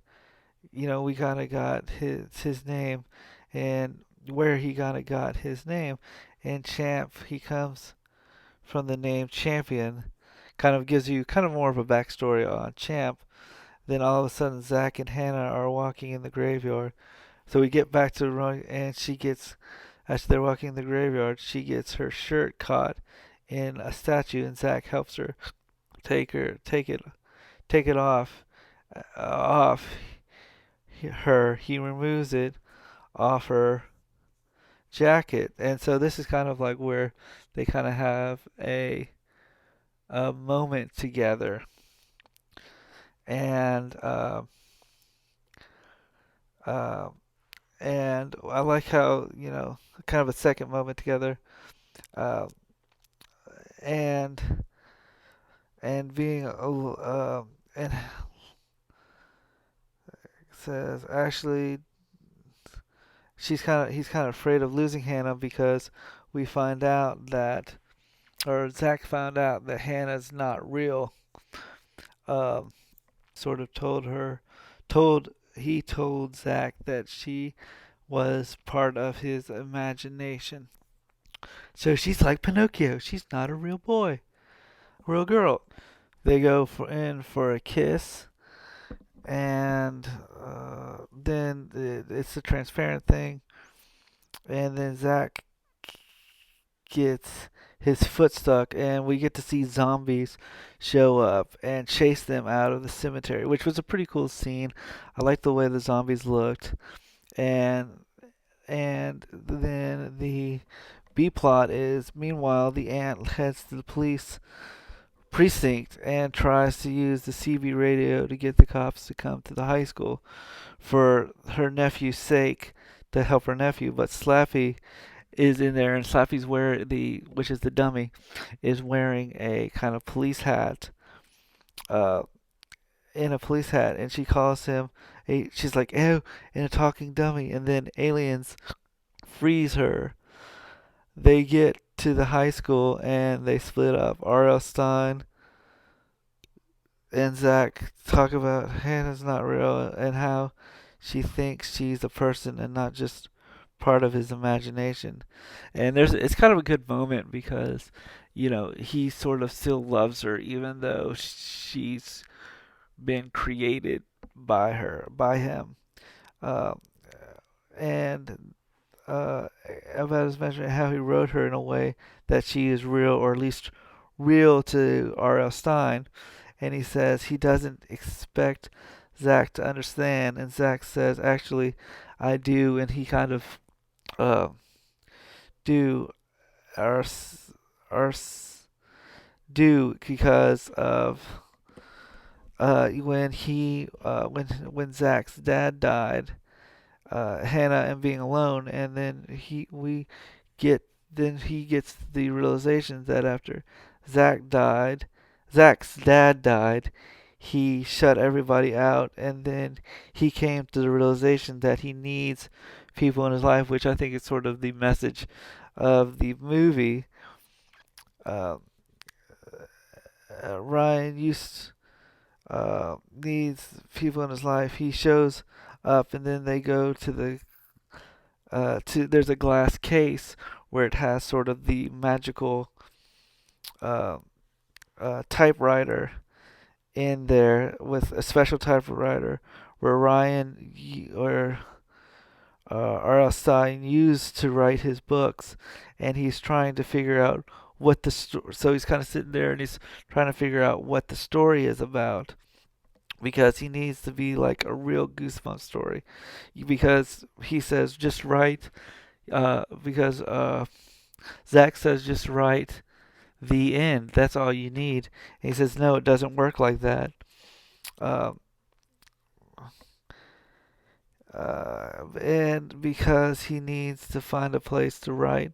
we kind of got his name and where he kind of got his name, and Champ he comes from the name Champion, kind of gives you kind of more of a backstory on Champ. Then all of a sudden, Zach and Hannah are walking in the graveyard. So we get back to the room, and as they're walking in the graveyard, she gets her shirt caught in a statue, and Zach helps her take it off her. He removes it off her jacket, and so this is kind of like where they kind of have a moment together, and uh, and I like how kind of a second moment together, uh, and being and says actually he's kind of afraid of losing Hannah because we find out that or Zach found out that Hannah's not real. Sort of told Zach that she was part of his imagination. So she's like Pinocchio. She's not a real boy, real girl. They go in for a kiss, and then it's a transparent thing, and then Zach gets his foot stuck, and we get to see zombies show up and chase them out of the cemetery, which was a pretty cool scene. I like the way the zombies looked, and then the B plot is meanwhile the aunt heads to the police precinct and tries to use the CB radio to get the cops to come to the high school for her nephew's sake, to help her nephew. But Slappy is in there, and Slappy's which is the dummy, is wearing a kind of police hat, uh, and she calls him she's like, "Oh," in a talking dummy, and then aliens freeze her. They get to the high school and they split up. R.L. Stein and Zach talk about Hannah's not real and how she thinks she's a person and not just part of his imagination. And it's kind of a good moment because, he sort of still loves her even though she's been created by him. Um, and about his mentioning how he wrote her in a way that she is real, or at least real to R.L. Stein. And he says he doesn't expect Zach to understand, and Zach says, "Actually, I do," and he kind of uh, do our our do because of when Zach's dad died, Hannah and being alone, and then get he gets the realization that after Zach died, Zach's dad died, he shut everybody out, and then he came to the realization that he needs people in his life, which I think is sort of the message of the movie. Uh, Ryan needs people in his life. He shows up, and then they go to there's a glass case where it has sort of the magical uh, typewriter in there, with a special typewriter where or R.L. Stein used to write his books, and he's trying to figure out what the story. So he's kind of sitting there and he's trying to figure out what the story is about, because he needs to be like a real goosebump story. Because he says just write. Because Zach says just write the end. That's all you need. And he says no, it doesn't work like that. Um, and because he needs to find a place to write,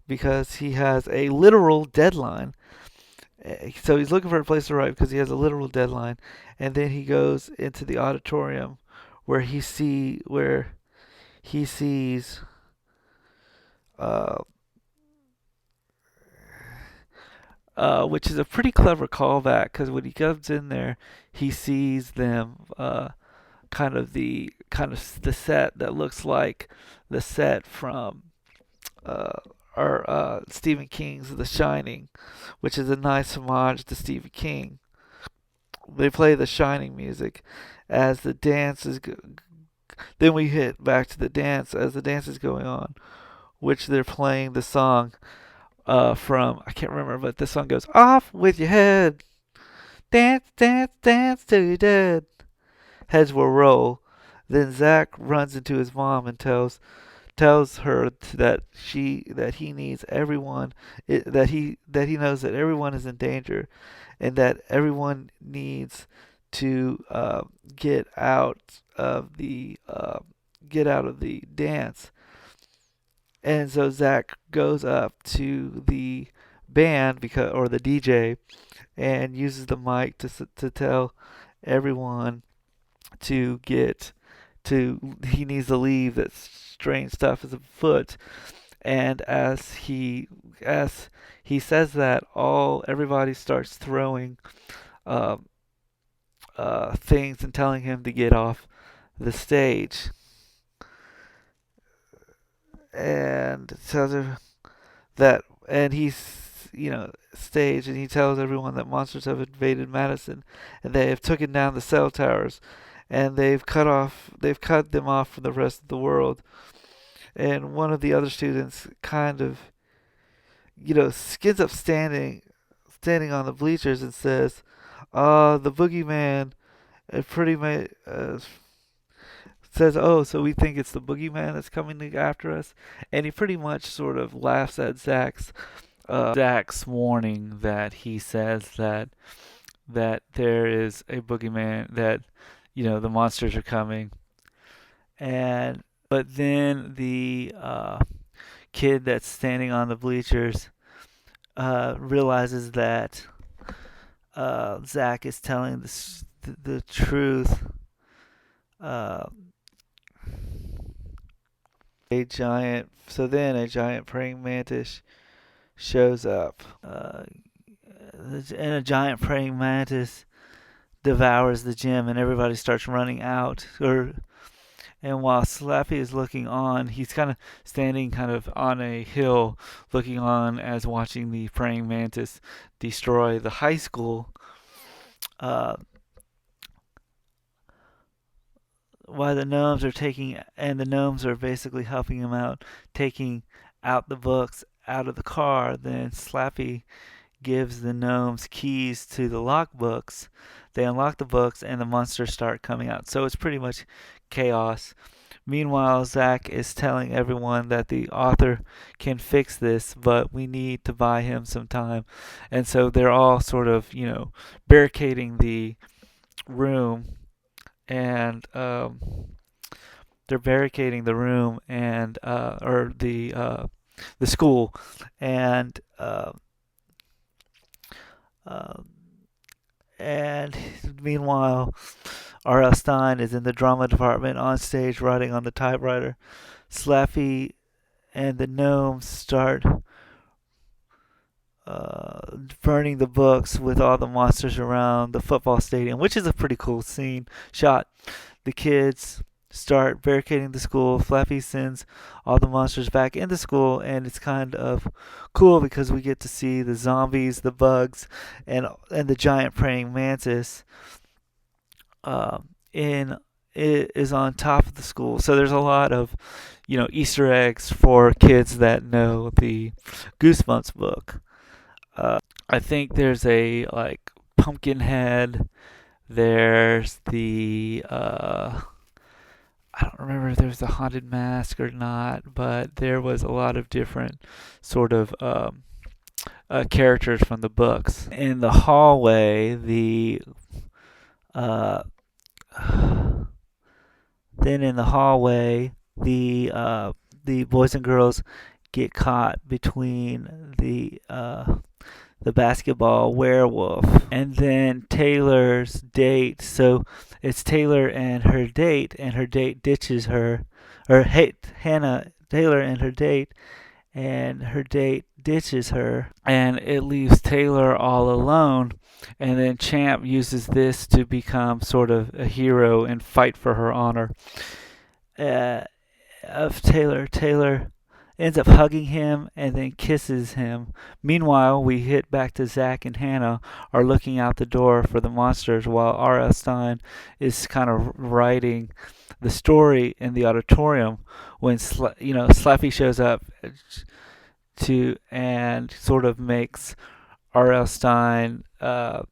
because he has a literal deadline. So he's looking for a place to write because he has a literal deadline, and then he goes into the auditorium where he sees uh, which is a pretty clever callback, because when he comes in there, he sees them kind of the set that looks like the set from uh, our Stephen King's The Shining, which is a nice homage to Stephen King. They play the Shining music as the dance is. Then we hit back to the dance as the dance is going on, which they're playing the song from, I can't remember, but this song goes, "Off with your head, dance, dance, dance till you're dead." Heads will roll. Then Zach runs into his mom and tells her that he needs everyone, that he knows that everyone is in danger, and that everyone needs to get out of the dance. And so Zach goes up to the band, or the DJ, and uses the mic to tell everyone to get he needs to leave, that strange stuff is afoot. And as he says that, all everybody starts throwing um, things and telling him to get off the stage, and tells her that, and he's stage, and he tells everyone that monsters have invaded Madison, and they have taken down the cell towers, and they've cut them off from the rest of the world. And one of the other students kind of skids up standing on the bleachers and says, the boogeyman pretty much says, "Oh, so we think it's the boogeyman that's coming after us." And he pretty much sort of laughs at Zach's warning, that he says that there is a boogeyman, that the monsters are coming. And but then the kid that's standing on the bleachers realizes that Zach is telling the truth. Uh, a giant praying mantis shows up, and a giant praying mantis devours the gym, and everybody starts running out, And while Slappy is looking on, he's kind of standing kind of on a hill, looking on as watching the praying mantis destroy the high school. Uh, while the gnomes are taking, and the gnomes are basically helping him out, taking out the books out of the car, then Slappy gives the gnomes keys to the lock books. They unlock the books and the monsters start coming out. So it's pretty much chaos. Meanwhile, Zach is telling everyone that the author can fix this, but we need to buy him some time. And so they're all sort of, barricading the room, and they're barricading the room and or the school, and uh, and meanwhile, R.L. Stein is in the drama department on stage writing on the typewriter. Slappy and the gnomes start burning the books with all the monsters around the football stadium, which is a pretty cool scene shot. The kids start barricading the school. Flappy sends all the monsters back into school, and it's kind of cool because we get to see the zombies, the bugs, and the giant praying mantis in it is on top of the school. So there's a lot of Easter eggs for kids that know the Goosebumps book. I think there's a like pumpkin head. There's the I don't remember if there was a haunted mask or not, but there was a lot of different sort of characters from the books. In the hallway, uh, then in the hallway, the boys and girls get caught between the basketball werewolf, and then Taylor's date. So it's Taylor and her date ditches her, or Hannah Taylor and her date, and her date ditches her, and it leaves Taylor all alone. And then Champ uses this to become sort of a hero and fight for her honor. Uh, of Taylor. Taylor ends up hugging him and then kisses him. Meanwhile, we hit back to Zach and Hannah are looking out the door for the monsters while R.L. Stein is kind of writing the story in the auditorium when Slappy shows up to and sort of makes R.L. Stein and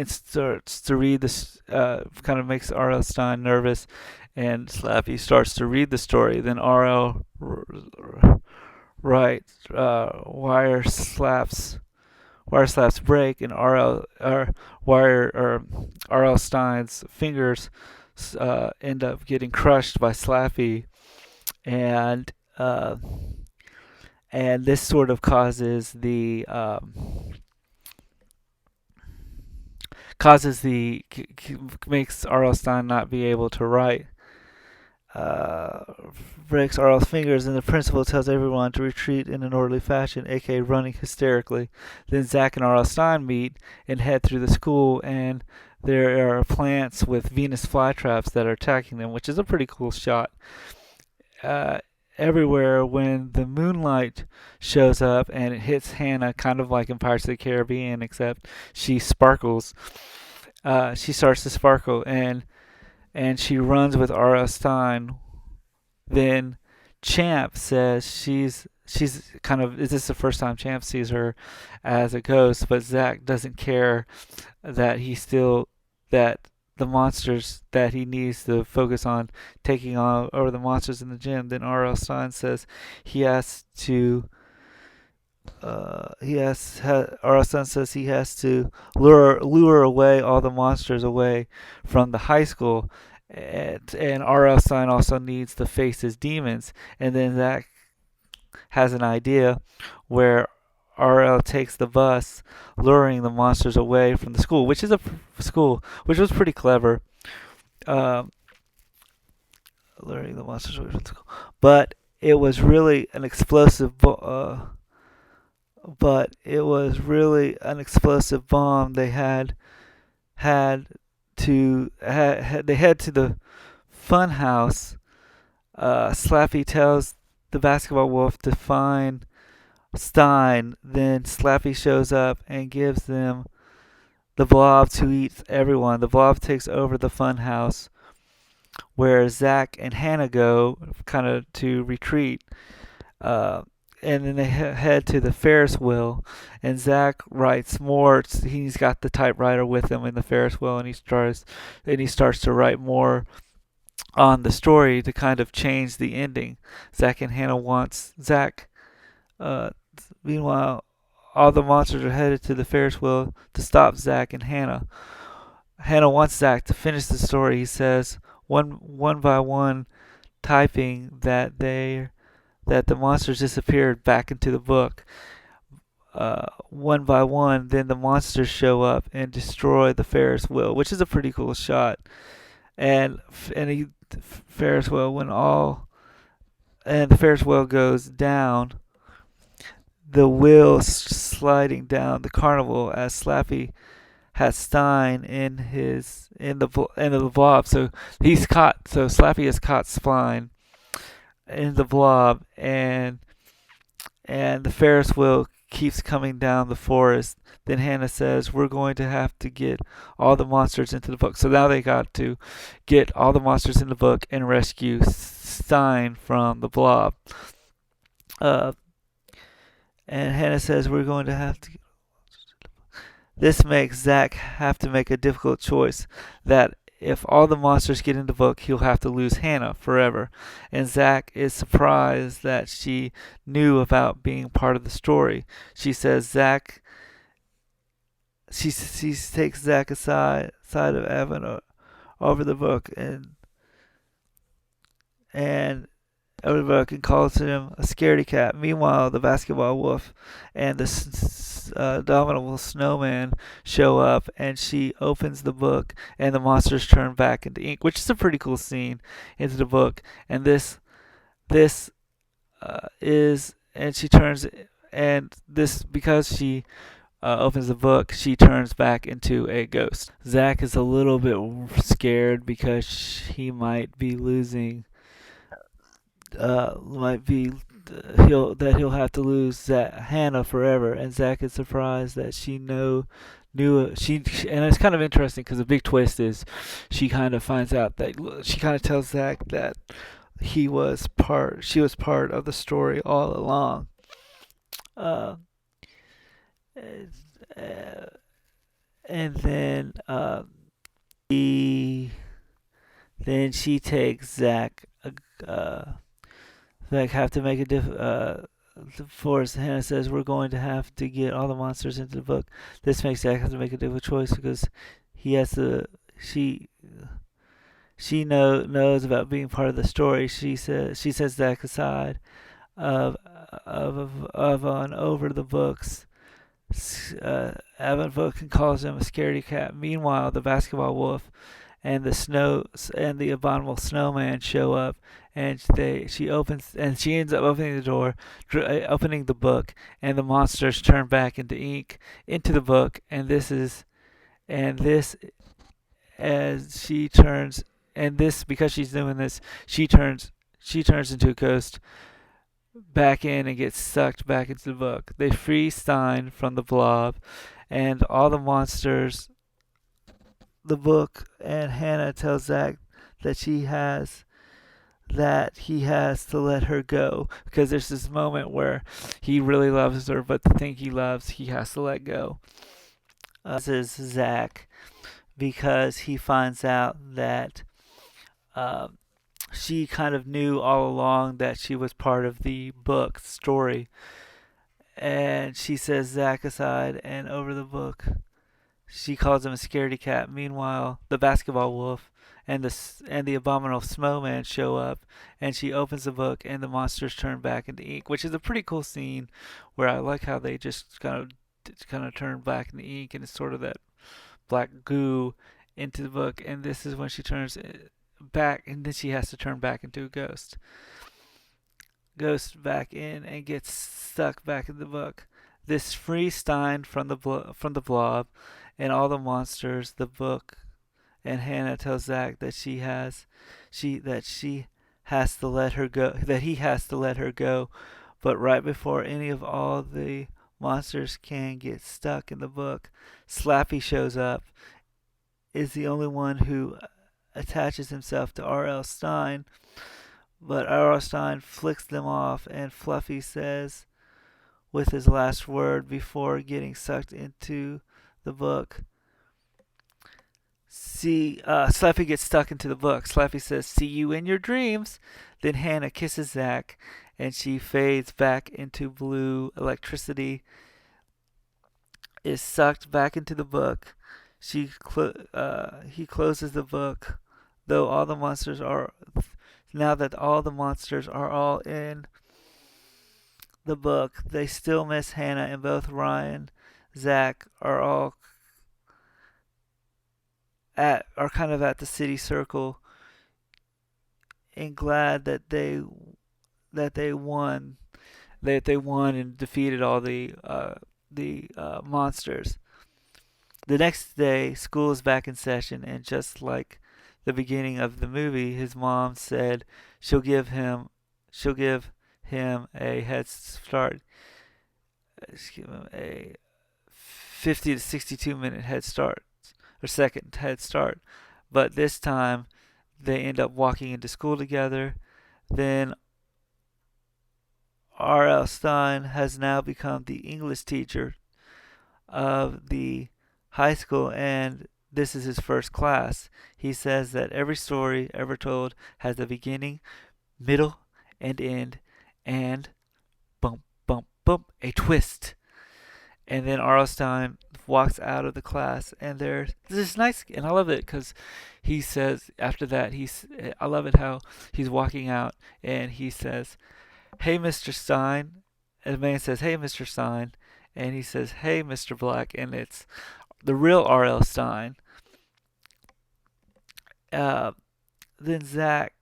starts to read this, kind of makes R.L. Stein nervous, and Slappy starts to read the story. Then R.L. writes, wire slaps break, and R.L. Stein's fingers end up getting crushed by Slappy, and this sort of makes R.L. Stein not be able to write. Breaks R.L.'s fingers, and the principal tells everyone to retreat in an orderly fashion, aka running hysterically. Then Zach and R.L. Stein meet and head through the school, and there are plants with Venus flytraps that are attacking them, which is a pretty cool shot. Everywhere when the moonlight shows up and it hits Hannah, kind of like in Pirates of the Caribbean, except she sparkles. She starts to sparkle, and she runs with R.L. Stein. Then Champ says she's kind of, is this the first time Champ sees her as a ghost? But Zach doesn't care that that the monsters that he needs to focus on taking on over the monsters in the gym. Then R.L. Stein says R.L. Stein says he has to lure away all the monsters away from the high school, and R.L. Stein also needs to face his demons. And then Zach has an idea where R.L. takes the bus, luring the monsters away from the school, which is a school, which was pretty clever. Luring the monsters away from the school, but it was really an explosive. But it was really an explosive bomb. They had to the fun house, Slappy tells the basketball wolf to find Stein. Then Slappy shows up and gives them the blob to eat everyone. The blob takes over the fun house where Zach and Hannah go, kind of to retreat. Uh, and then they head to the Ferris wheel, and Zach writes more. He's got the typewriter with him in the Ferris wheel, and he starts to write more on the story to kind of change the ending. Zach and Hannah wants Zach. Uh, Meanwhile, all the monsters are headed to the Ferris wheel to stop Zach and Hannah. Hannah wants Zach to finish the story. He says one by one, typing that the monsters disappeared back into the book. One by one, then the monsters show up and destroy the Ferris wheel, which is a pretty cool shot. And Ferris wheel when all and the Ferris wheel goes down, the wheel sliding down the carnival as Slappy has Stein in the blob. So he's caught. So Slappy has caught Stein in the blob, and the Ferris wheel keeps coming down the forest. Then Hannah says, "We're going to have to get all the monsters into the book." So now they got to get all the monsters in the book and rescue Stein from the blob. Uh, and Hannah says, "We're going to have to." This makes Zach have to make a difficult choice that if all the monsters get in the book, he'll have to lose Hannah forever. And Zach is surprised that she knew about being part of the story. She says she takes Zach aside side of Evan over the book and over the book and calls him a scaredy cat. Meanwhile, the basketball wolf and the abominable snowman show up, and she opens the book, and the monsters turn back into ink, which is a pretty cool scene into the book. And this is and she turns and this because she opens the book, she turns back into a ghost. Zach is a little bit scared because he might be losing might be he'll have to lose Hannah forever, and Zach is surprised that she knew she and it's kind of interesting because the big twist is she kind of finds out that she kind of tells Zach that she was part of the story all along. Uh, uh, and he, then she takes Zach. Zach have to make a Forrest Hannah says we're going to have to get all the monsters into the book. This makes Zach have to make a difficult choice because he has to. She knows about being part of the story. She says Zach aside of on over the books. Evan Book calls him a scaredy cat. Meanwhile, the basketball wolf and the abominable snowman show up, and she ends up opening the door, opening the book, and the monsters turn back into ink into the book, and this as she turns and this because she's doing this, she turns into a ghost back in and gets sucked back into the book. They free Stein from the blob and all the monsters the book, and Hannah tells Zach that he has to let her go because there's this moment where he really loves her, but the thing he loves he has to let go. This is Zach because he finds out that she kind of knew all along that she was part of the book story, and she says Zach aside and over the book. She calls him a scaredy cat. Meanwhile, the basketball wolf and the abominable snowman show up, and she opens the book, and the monsters turn back into ink, which is a pretty cool scene. Where I like how they just kind of turn back into ink, and it's sort of that black goo into the book. And this is when she turns back, and then she has to turn back into a ghost back in, and gets stuck back in the book. This frees Stein from the blob and all the monsters, the book, and Hannah tells Zach that she has to let her go, that he has to let her go. But right before any of all the monsters can get stuck in the book, Slappy shows up, is the only one who attaches himself to R.L. Stine, but R.L. Stine flicks them off, and Fluffy says, with his last word before getting sucked into the book, Slappy gets stuck into the book. Slappy says, "See you in your dreams." Then Hannah kisses Zach, and she fades back into blue. Electricity is sucked back into the book. He closes the book, though all the monsters are. Now that all the monsters are all in the book, they still miss Hannah, and both Ryan, Zach are kind of at the city circle and glad that they won and defeated all the monsters. The next day, school is back in session, and just like the beginning of the movie, his mom said she'll give him a head start. Excuse me, a 50 to 62-minute head start, or second head start. But this time, they end up walking into school together. Then R.L. Stein has now become the English teacher of the high school, and this is his first class. He says that every story ever told has a beginning, middle, and end, and bump, bump, bump, a twist. And then R.L. Stein walks out of the class, and there's this nice, and I love it because he says after that, I love it how he's walking out and he says, "Hey, Mr. Stein," and the man says, "Hey, Mr. Stein," and he says, "Hey, Mr. Black," and it's the real R.L. Stein. Uh, then Zach,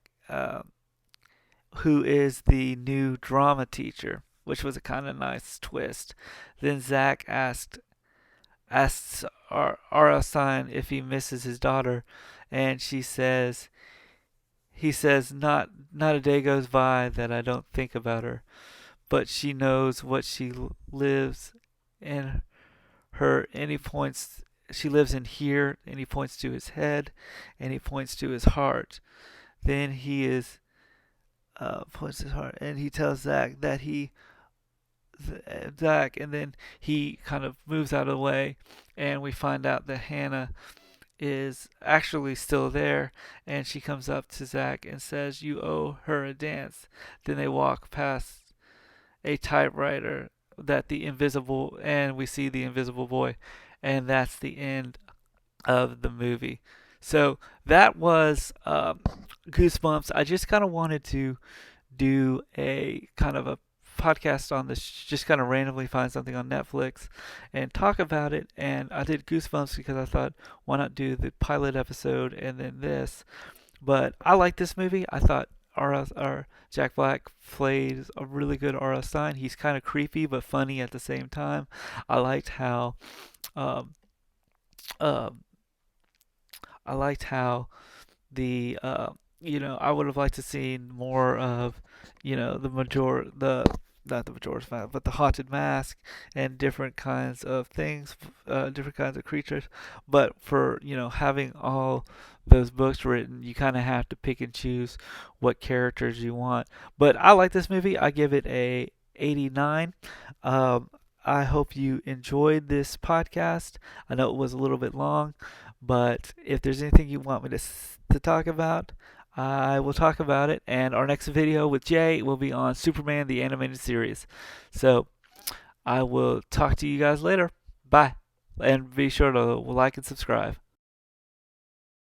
who is the new drama teacher, which was a kind of nice twist. Then Zach asks R.L. Stein if he misses his daughter, and he says, not a day goes by that I don't think about her, but she knows what she lives in her, and she lives in here, and he points to his head, and he points to his heart. Then he points to his heart, and he tells Zach that and then he kind of moves out of the way, and we find out that Hannah is actually still there, and she comes up to Zach and says, "You owe her a dance." Then they walk past a typewriter and we see the invisible boy, and that's the end of the movie. So that was Goosebumps. I just kind of wanted to do a kind of a podcast on this, just kind of randomly find something on Netflix and talk about it. And I did Goosebumps because I thought, why not do the pilot episode and then this? But I like this movie. I thought Jack Black played a really good R.L. Stein. He's kind of creepy but funny at the same time. I liked how um, um, I liked how the I would have liked to seen more of the not the Majora's Mask, but the haunted mask and different kinds of things, different kinds of creatures. But for having all those books written, you kind of have to pick and choose what characters you want. But I like this movie. I give it a 89. I hope you enjoyed this podcast. I know it was a little bit long, but if there's anything you want me to talk about, I will talk about it. And our next video with Jay will be on Superman the Animated Series. So I will talk to you guys later. Bye. And be sure to like and subscribe.